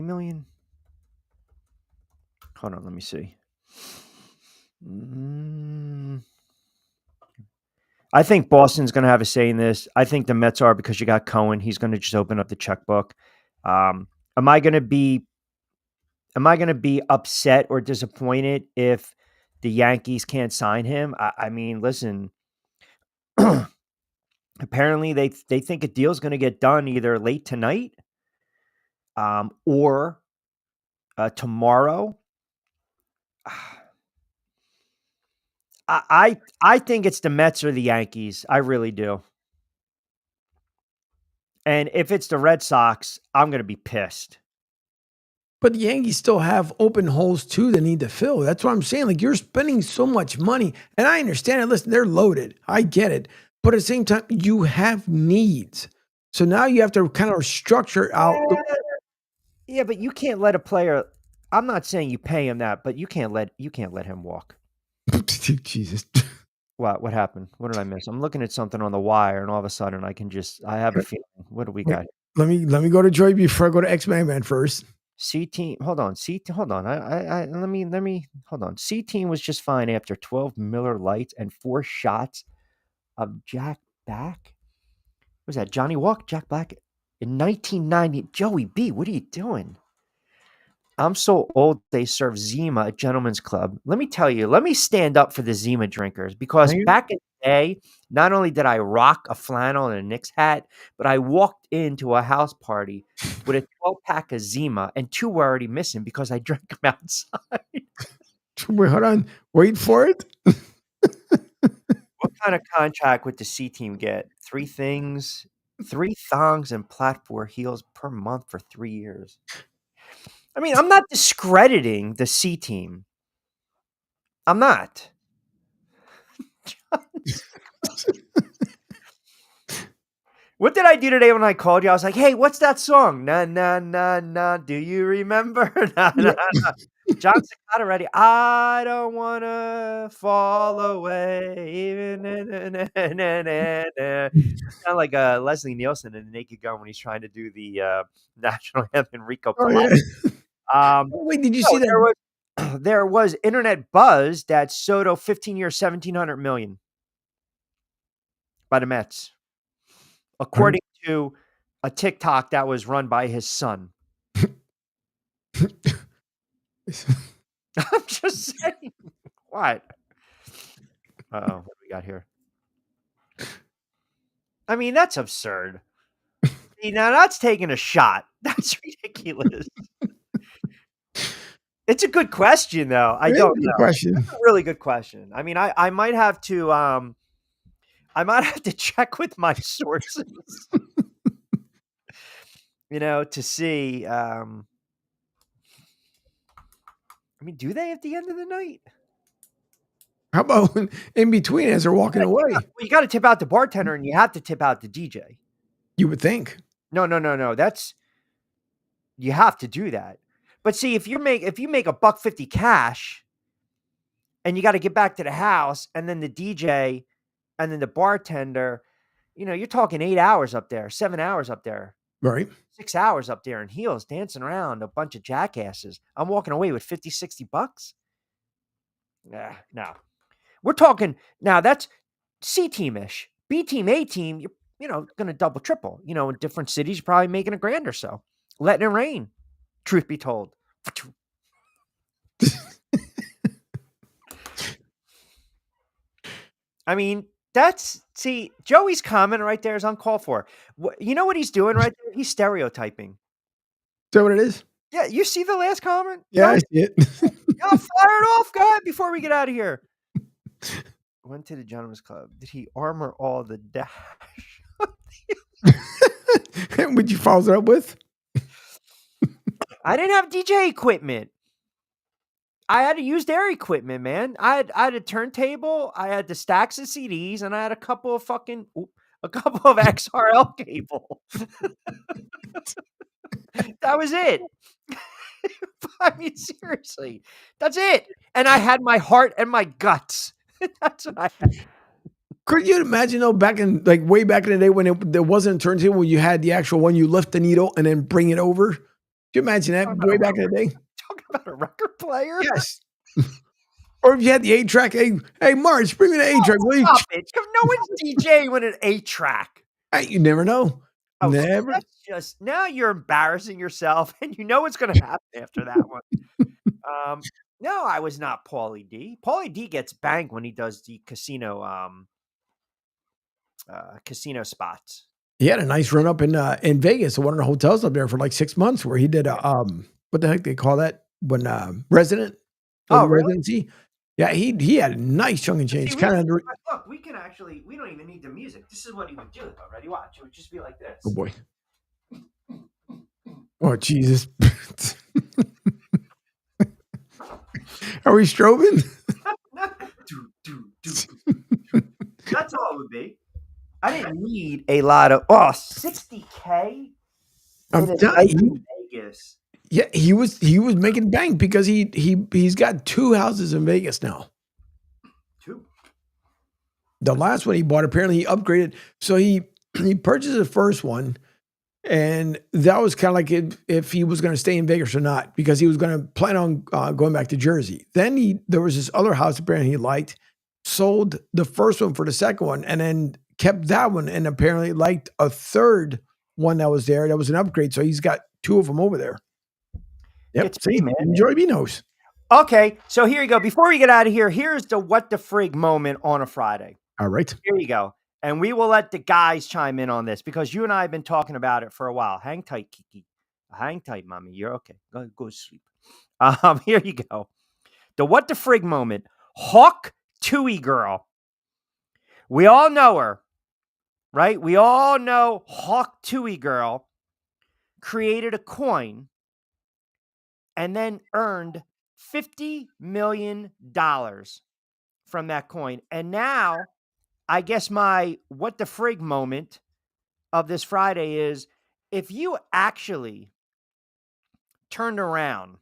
million? Hold on, let me see. I think Boston's going to have a say in this. I think the Mets are, because you got Cohen. He's going to just open up the checkbook. Am I going to be upset or disappointed if the Yankees can't sign him? I mean, listen, apparently they think a deal is going to get done either late tonight or tomorrow. I think it's the Mets or the Yankees. I really do. And if it's the Red Sox, I'm going to be pissed. But the Yankees still have open holes too they need to fill. That's what I'm saying. Like, you're spending so much money, and I understand it. Listen, they're loaded. I get it. But at the same time, you have needs. So now you have to kind of structure out. Yeah, but you can't let a player. I'm not saying you pay him that, but you can't let him walk. Jesus. What happened? What did I miss? I'm looking at something on the wire, and all of a sudden I have a feeling. What do we got? Let me go to Joy before I go to X-Man first. C team. Hold on. Hold on. Let me hold on. C team was just fine after 12 Miller Lights and 4 shots of Jack Black. What was that? Johnny Walk, Jack Black in 1990. Joey B, what are you doing? I'm so old they serve Zima at Gentleman's Club. Let me tell you, let me stand up for the Zima drinkers, because back in the day, not only did I rock a flannel and a Knicks hat, but I walked into a house party with a 12-pack of Zima, and 2 were already missing because I drank them outside. Wait, hold on. Wait for it. What kind of contract would the C team get? 3 things, 3 thongs and platform heels per month for 3 years. I mean, I'm not discrediting the C team. I'm not. What did I do today when I called you? I was like, "Hey, what's that song? Na na na na. Do you remember?" Na na na. John Cicada ready. I don't wanna fall away, even sound like Leslie Nielsen in Naked Gun when he's trying to do the national anthem Enrico Oh, Palazzo. yeah. Wait, did you see that? There was internet buzz that Soto 15 years, $1,700 million by the Mets, according to a TikTok that was run by his son. I'm just saying. What? Uh-oh, what do we got here? I mean, that's absurd. See, now that's taking a shot. That's ridiculous. It's a good question, though. I don't know. Question. That's a really good question. I mean, I might have to check with my sources, to see. I mean, do they at the end of the night? How about in between as they're walking away? Well, you got to tip out the bartender, and you have to tip out the DJ. You would think. No. You have to do that. But see, if you make $1.50 cash, and you got to get back to the house, and then the DJ, and then the bartender, you're talking 8 hours up there, 7 hours up there, Right. 6 hours up there in heels, dancing around a bunch of jackasses. I'm walking away with $50-$60. Yeah, no. We're talking now. That's C team-ish. B team, A team. You're going to double, triple. In different cities, you're probably making $1,000 or so. Letting it rain. Truth be told. I mean, Joey's comment right there is uncalled for. You know what he's doing right there? He's stereotyping. Is that what it is? Yeah, you see the last comment? Yeah, I see it. Fire it off, go ahead before we get out of here. Went to the gentleman's club. Did he armor all the dash? Would you follow it up with? I didn't have DJ equipment. I had to use their equipment, man. I had a turntable, I had the stacks of CDs, and I had a couple of XRL cable. That was it. I mean, seriously, that's it. And I had my heart and my guts. That's what I had. Could you imagine though, way back in the day when there wasn't a turntable, when you had the actual one, you lift the needle and then bring it over? Could you imagine that way back in the day? Talking about a record player? Yes. Or if you had the 8-track, hey, Marge, bring me the 8-track. Stop it. No one's DJing with an 8-track. You never know. Oh, Never. That's just, now you're embarrassing yourself, and you know what's going to happen after that one. No, I was not Paulie D. Paulie D gets banged when he does the casino spots. He had a nice run up in Vegas at one of the hotels up there for like 6 months, where he did what the heck they call that when resident? Oh, really? Residency. Yeah, he had a nice chunk of change. Look, we can actually, we don't even need the music. This is what he would do. Already watch. It would just be like this. Oh boy. Oh Jesus. Are we strobing? That's all it would be. I didn't need a lot of 60K. I'm telling you, Vegas. yeah, he was making bank because he's got 2 houses in Vegas now. 2. The last one he bought, apparently he upgraded. So he purchased the first one, and that was kind of like if he was going to stay in Vegas or not, because he was going to plan on going back to Jersey. Then there was this other house apparently he liked, sold the first one for the second one, and then kept that one, and apparently liked a third one that was there. That was an upgrade. So he's got 2 of them over there. Yep. It's me, man. Enjoy Beanos. Okay, so here you go. Before we get out of here, here's the what the frig moment on a Friday. All right. Here you go. And we will let the guys chime in on this because you and I have been talking about it for a while. Hang tight, Kiki. Hang tight, mommy. You're okay. Go to sleep. Here you go. The what the frig moment. Hawk Tuohy girl. We all know her, right? We all know Hawk Tuohy girl created a coin and then earned $50 million from that coin. And now, I guess my what the frig moment of this Friday is if you actually turned around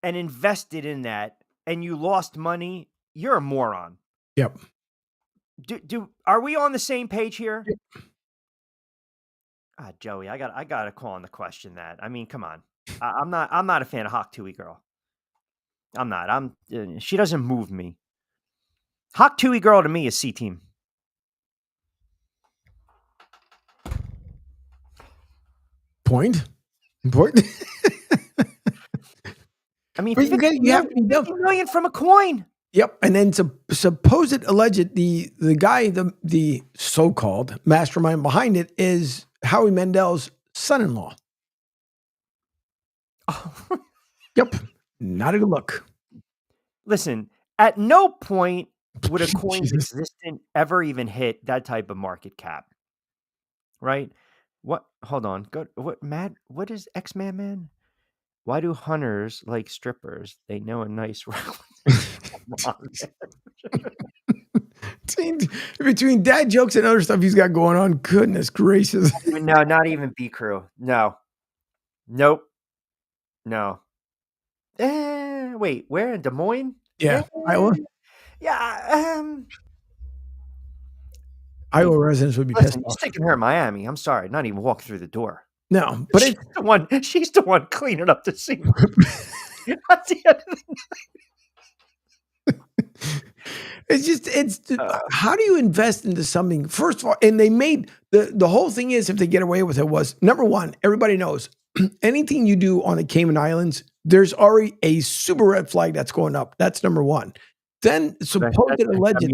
and invested in that and you lost money, you're a moron. Yep. Are we on the same page here? Joey, I got to call on the question that. I mean, come on. I'm not a fan of Hawk Tuohy girl. I'm not. She doesn't move me. Hawk Tuohy girl to me is C team. Point. I mean, you have to be dumb. $50 million from a coin. Yep. And then supposed alleged the guy, the so-called mastermind behind it is Howie Mandel's son-in-law. Oh. Yep. Not a good look. Listen, at no point would a coin's existence ever even hit that type of market cap. Right? What? Hold on. What is X-Man? Why do hunters like strippers? They know a nice Between dad jokes and other stuff he's got going on, goodness gracious. No, not even B Crew. No. Nope. No. Wait, where in Des Moines? Yeah, Iowa. Yeah. Iowa residents would be pissed off. He's taking her in Miami. I'm sorry, not even walking through the door. No, but she's the one cleaning up the scene. At the end of the night. How do you invest into something? First of all, and they made the whole thing is if they get away with it was number one, everybody knows anything you do on the Cayman Islands, there's already a super red flag that's going up. That's number one. Then supposed alleged.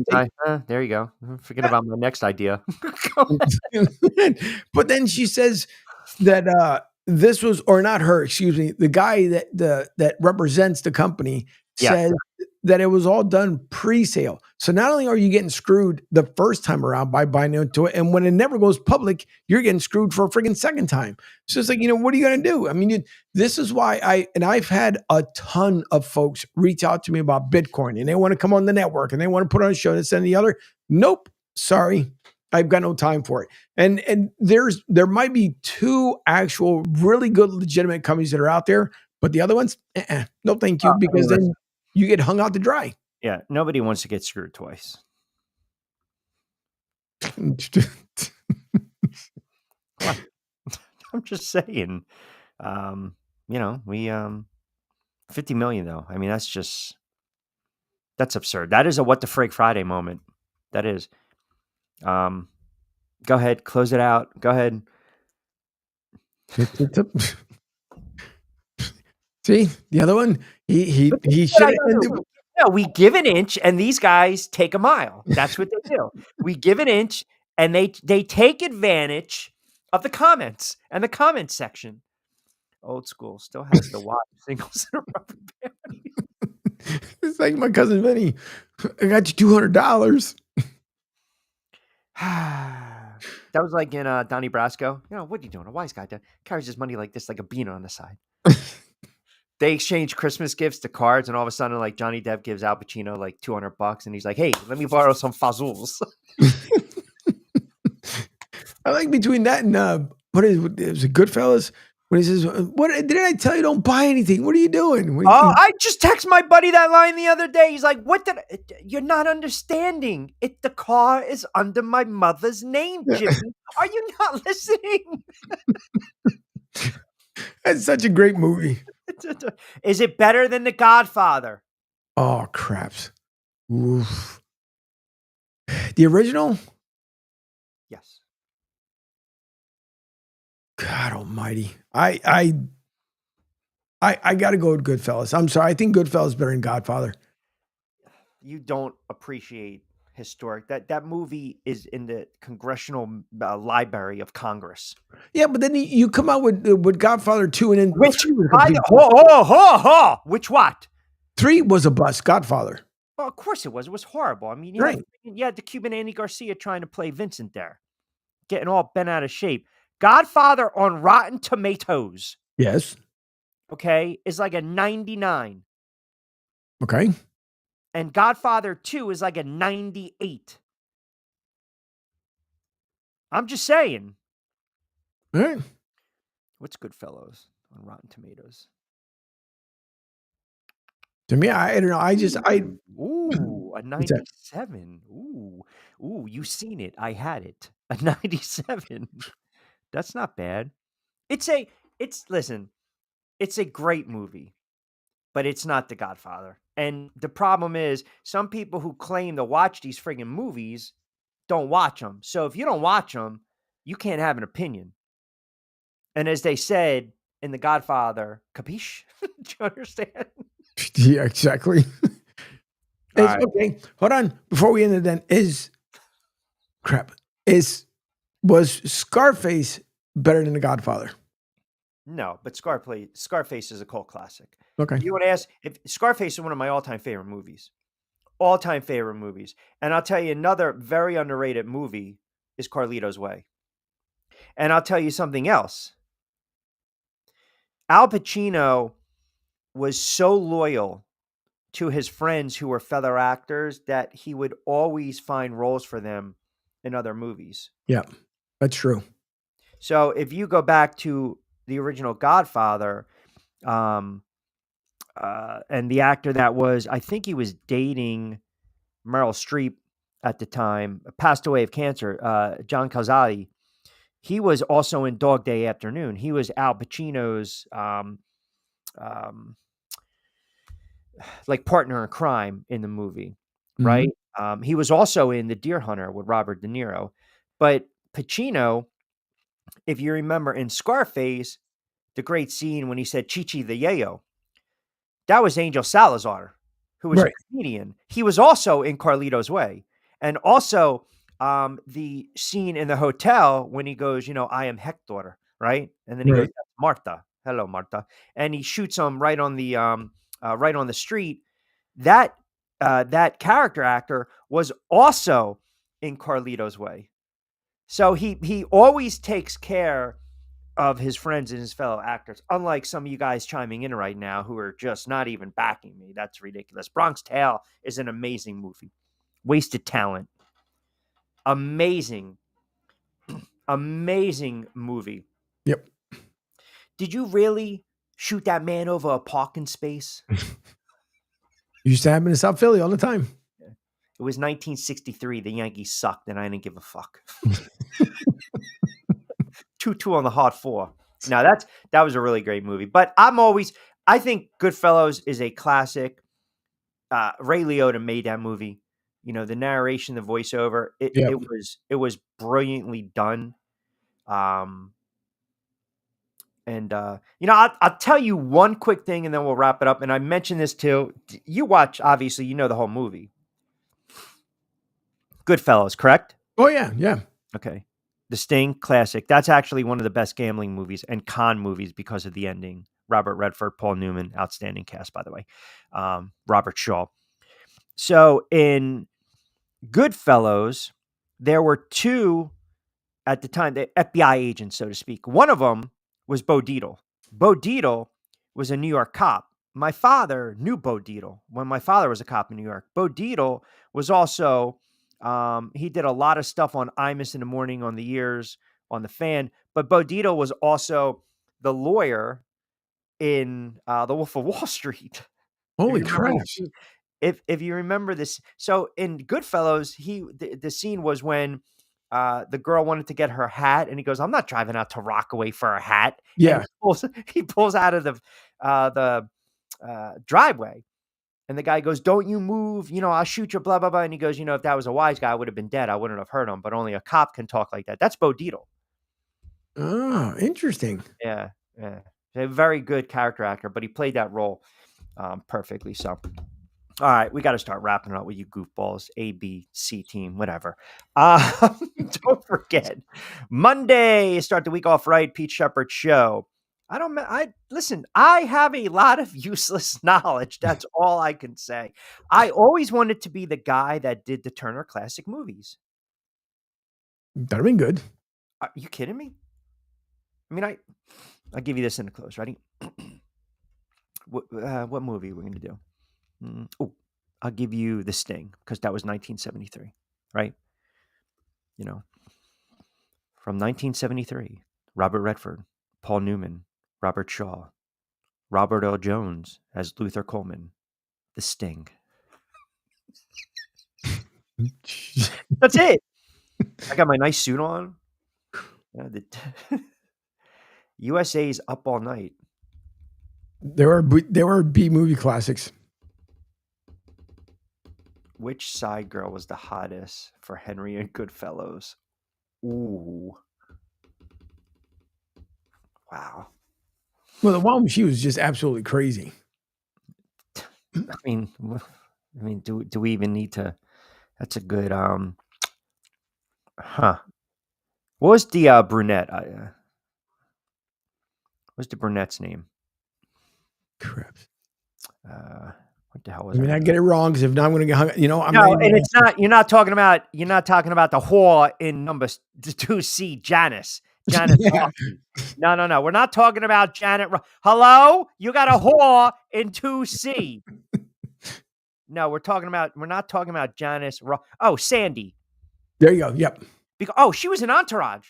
There you go. Forget about my next idea. But then she says that this was, or not her, excuse me, the guy that represents the company says that it was all done pre-sale. So not only are you getting screwed the first time around by buying into it, and when it never goes public, you're getting screwed for a freaking second time. So it's like, what are you going to do? I mean, this is why I've had a ton of folks reach out to me about Bitcoin and they want to come on the network and they want to put on a show this and the other. Nope. Sorry. I've got no time for it. And there might be two actual really good legitimate companies that are out there, but the other ones, no thank you, because then you get hung out to dry. Yeah, nobody wants to get screwed twice. I'm just saying. We 50 million though. I mean, that's absurd. That is a what the frig Friday moment. That is. Go ahead, close it out. Go ahead. See, the other one, he should. No, we give an inch and these guys take a mile. That's what they do. We give an inch and they take advantage of the comments and the comment section. Old school still has the wide singles and a rubber band. It's like my cousin Vinny. I got you $200. That was like in Donnie Brasco. What are you doing? A wise guy carries his money like this, like a bean on the side. They exchange Christmas gifts to cards, and all of a sudden, like Johnny Depp gives Al Pacino like $200, and he's like, "Hey, let me borrow some fazools." I like between that and it was a Goodfellas when he says, "What didn't I tell you? Don't buy anything. What are you doing?" I just texted my buddy that line the other day. He's like, you're not understanding. The car is under my mother's name, Jimmy. Are you not listening?" That's such a great movie. Is it better than The Godfather? Oh, craps. Oof. The original? Yes. God almighty. I got to go with Goodfellas. I'm sorry. I think Goodfellas is better than Godfather. You don't appreciate historic. That movie is in the Congressional Library of Congress. Yeah, but then you come out with Godfather 2 and then Which 3 was a complete which what? 3 was a bust, Godfather. Well, of course it was. It was horrible. I mean, Right. you had the Cuban Andy Garcia trying to play Vincent there, getting all bent out of shape. Godfather on Rotten Tomatoes, Yes. okay, is like a 99. Okay. And Godfather 2 is like a 98. I'm just saying. All right. What's Goodfellas on Rotten Tomatoes? To me, I don't know. Ooh, a 97. Ooh, you seen it. I had it. A 97. That's not bad. Listen, it's a great movie, but it's not The Godfather. And the problem is some people who claim to watch these friggin' movies don't watch them. So if you don't watch them, you can't have an opinion. And as they said in The Godfather, capiche? Do you understand? Yeah, exactly. All right. Okay, hold on. Before we end it, then was Scarface better than The Godfather? No, but Scarface is a cult classic. Okay. You want to ask if Scarface is one of my all-time favorite movies. All-time favorite movies. And I'll tell you another very underrated movie is Carlito's Way. And I'll tell you something else. Al Pacino was so loyal to his friends who were fellow actors that he would always find roles for them in other movies. Yeah, that's true. So if you go back to the original Godfather, and the actor that was, I think he was dating Meryl Streep at the time, passed away of cancer, John Cazale. He was also in Dog Day Afternoon. He was Al Pacino's like partner in crime in the movie, right? He was also in The Deer Hunter with Robert De Niro. But Pacino, if you remember in Scarface, the great scene when he said Chichi the Yayo, that was Angel Salazar, who was a comedian. He was also in Carlito's Way. And also the scene in the hotel when he goes, I am Hector, right? And then he goes, Marta. Hello, Marta. And he shoots him right on the street. That character actor was also in Carlito's Way. So he always takes care of his friends and his fellow actors, unlike some of you guys chiming in right now who are just not even backing me. That's ridiculous. Bronx Tale is an amazing movie. Wasted talent. Amazing movie. Yep. Did you really shoot that man over a parking space? Used to happen in South Philly all the time. It was 1963. The Yankees sucked, and I didn't give a fuck. 2-2 on the hard 4. Now that was a really great movie. But I think Goodfellas is a classic. Ray Liotta made that movie. The narration, the voiceover, it was brilliantly done. I'll tell you one quick thing and then we'll wrap it up. And I mentioned this too. You watch, obviously, you know the whole movie. Goodfellas, correct? Oh, yeah, yeah. Okay. The Sting, classic. That's actually one of the best gambling movies and con movies because of the ending. Robert Redford, Paul Newman, outstanding cast, by the way. Robert Shaw. So in Goodfellas, there were two, at the time, the FBI agents, so to speak. One of them was Bo Dietl. Bo Dietl was a New York cop. My father knew Bo Dietl when my father was a cop in New York. Bo Dietl was also, he did a lot of stuff on Imus in the Morning, on the Years, on The Fan. But Bo Dietl was also the lawyer in The Wolf of Wall Street. Holy crap. If you remember this. So in Goodfellas, the scene was when the girl wanted to get her hat, and he goes, "I'm not driving out to Rockaway for a hat." Yeah. He pulls out of the driveway, and the guy goes, "Don't you move, I'll shoot you, blah, blah, blah." And he goes, "If that was a wise guy, I would have been dead. I wouldn't have hurt him, but only a cop can talk like that." That's Bo Dietl. Oh, interesting. Yeah. A very good character actor, but he played that role perfectly. So All right, we got to start wrapping it up with you goofballs. A, B, C team, whatever. Don't forget, Monday, start the week off right. Pete Shepard show. Listen. I have a lot of useless knowledge. That's all I can say. I always wanted to be the guy that did the Turner Classic Movies. That'd have been good. Are you kidding me? I mean, I'll give you this in the close. Ready? What movie we're gonna do? I'll give you The Sting because that was 1973, right? You know, from 1973, Robert Redford, Paul Newman, Robert Shaw, Robert L. Jones as Luther Coleman, The Sting. That's it. I got my nice suit on. USA's Up All Night. There were B movie classics. Which side girl was the hottest for Henry and Goodfellas? Ooh. Wow. Well, the one she was just absolutely crazy. I mean, do we even need to? That's a good What was the brunette? What's the brunette's name? Crap. What the hell was? I mean, I get it wrong because if not, I'm going to get hung. I'm no, not and it's not. You're not talking about the whore in number 2C, Janice. Janet. Yeah. No. We're not talking about Janet. Hello, you got a whore in 2C. No, we're not talking about Janice. Oh, Sandy. There you go. Yep. She was in Entourage.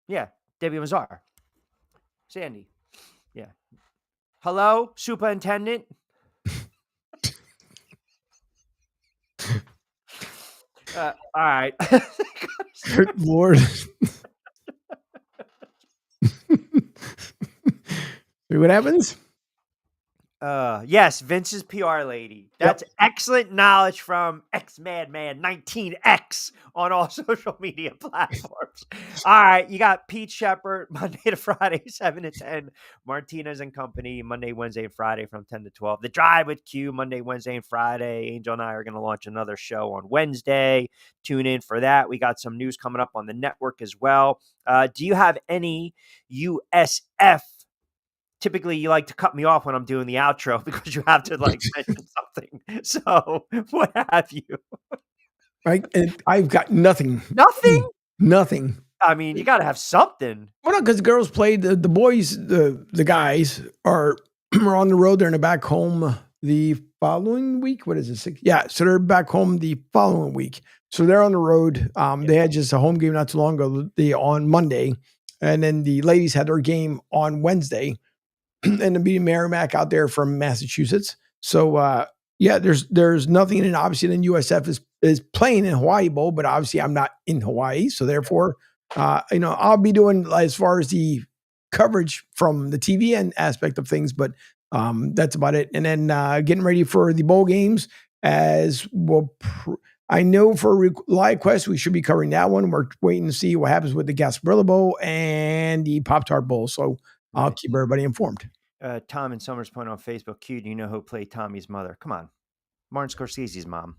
Yeah, Debbie Mazar. Sandy. Yeah. Hello, Superintendent. All right. Lord. See what happens? Yes, Vince's PR lady. That's excellent knowledge from X-Madman 19X on all social media platforms. All right, you got Pete Shepard, Monday to Friday, 7 to 10. Martinez and Company, Monday, Wednesday, and Friday from 10 to 12. The Drive with Q, Monday, Wednesday, and Friday. Angel and I are going to launch another show on Wednesday. Tune in for that. We got some news coming up on the network as well. Do you have any USF? Typically, you like to cut me off when I'm doing the outro because you have to mention something. So, what have you? I've got nothing. Nothing? Nothing. I mean, you got to have something. Well, no, because the girls played the boys, the guys are on the road. They're back home the following week. What is it? Yeah, so they're back home the following week. So they're on the road. They had just a home game not too long ago. On Monday, and then the ladies had their game on Wednesday. And the beating Merrimack out there from Massachusetts. So there's nothing. And obviously then USF is playing in Hawaii Bowl, but obviously I'm not in Hawaii. So therefore, I'll be doing as far as the coverage from the TV end aspect of things, but that's about it. And then getting ready for the bowl games as well. I know for Live Quest, we should be covering that one. We're waiting to see what happens with the Gasparilla Bowl and the Pop-Tart Bowl. So I'll keep everybody informed. Tom in Summers Point on Facebook. Q, do you know who played Tommy's mother? Come on. Martin Scorsese's mom.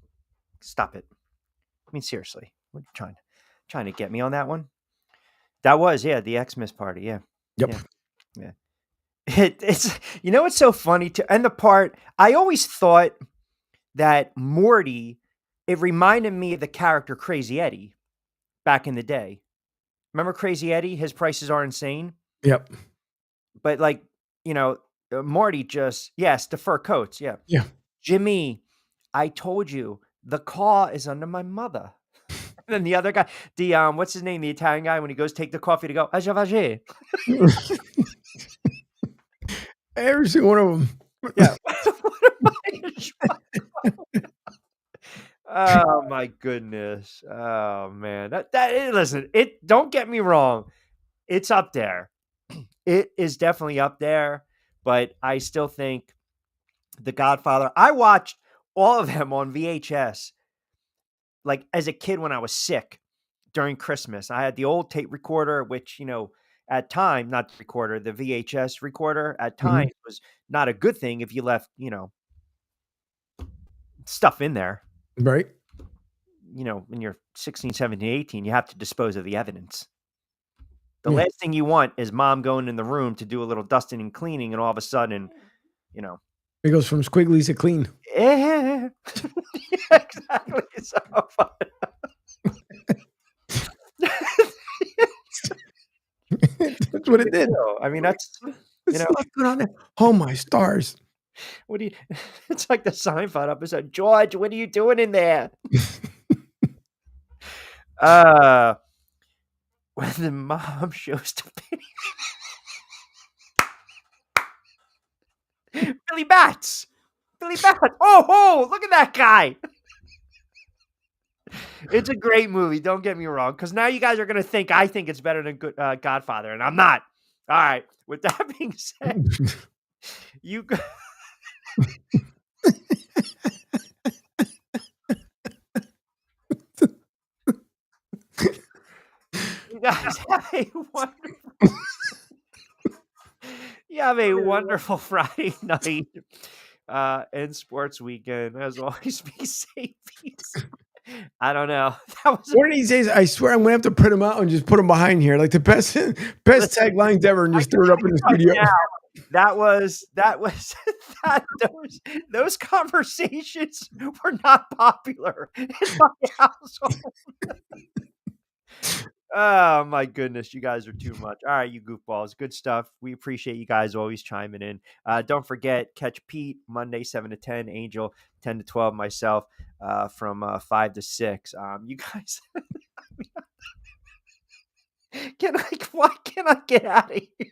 Stop it. I mean, seriously. What are you trying to get me on that one? That was, the Xmas party. Yeah. Yep. Yeah. It's it's so funny too. And the part, I always thought that Morty, it reminded me of the character Crazy Eddie back in the day. Remember Crazy Eddie? His prices are insane. Yep. But Marty just, the fur coats. Yeah. Yeah. Jimmy, I told you the car is under my mother. And then the other guy, what's his name? The Italian guy, when he goes take the coffee to go, Ajavage. Every single one of them. Yeah. Oh my goodness. Oh man. Listen, don't get me wrong. It's up there. It is definitely up there, but I still think The Godfather. I watched all of them on VHS, like as a kid when I was sick during Christmas. I had the old tape recorder, which, at the VHS recorder at times was not a good thing if you left, stuff in there. Right. You know, when you're 16, 17, 18, you have to dispose of the evidence. The Yeah. last thing you want is mom going in the room to do a little dusting and cleaning, and all of a sudden, you know. It goes from squiggly to clean. Yeah, exactly. So That's what it did. I mean, that's, What's going on there? Oh, my stars. what do you, it's like the Seinfeld episode. George, what are you doing in there? When the mom shows the video. Billy Bats. Oh, look at that guy. It's a great movie. Don't get me wrong. Because now you guys are going to think I think it's better than Godfather. And I'm not. All right. With that being said, you guys have a wonderful, wonderful Friday night and sports weekend. As always, be safe. I don't know. That was one of these days. I swear I'm gonna have to print them out and just put them behind here, like the best taglines ever, and just throw it up in the studio. Those conversations were not popular in my household. Oh my goodness, you guys are too much. All right, you goofballs. Good stuff. We appreciate you guys always chiming in. Don't forget, catch Pete Monday 7 to 10, Angel 10 to 12, myself from 5 to 6. You guys, why can't I get out of here?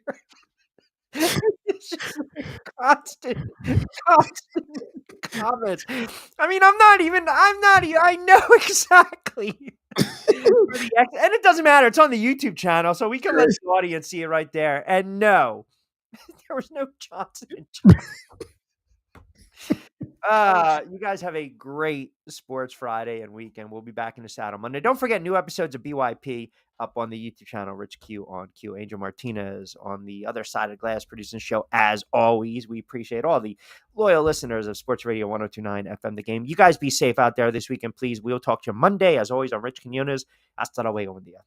It's just constant comments. I mean, I know exactly. And it doesn't matter. It's on the YouTube channel, so we can let the audience see it right there. And no, there was no Johnson and you guys have a great sports Friday and weekend. We'll be back in the saddle Monday. Don't forget, new episodes of BYP up on the YouTube channel. Rich Q on Q. Angel Martinez on the other side of the glass producing the show. As always, we appreciate all the loyal listeners of Sports Radio 102.9 FM The Game. You guys be safe out there this weekend, please. We'll talk to you Monday, as always, on Rich Quinones. Hasta luego, buen día.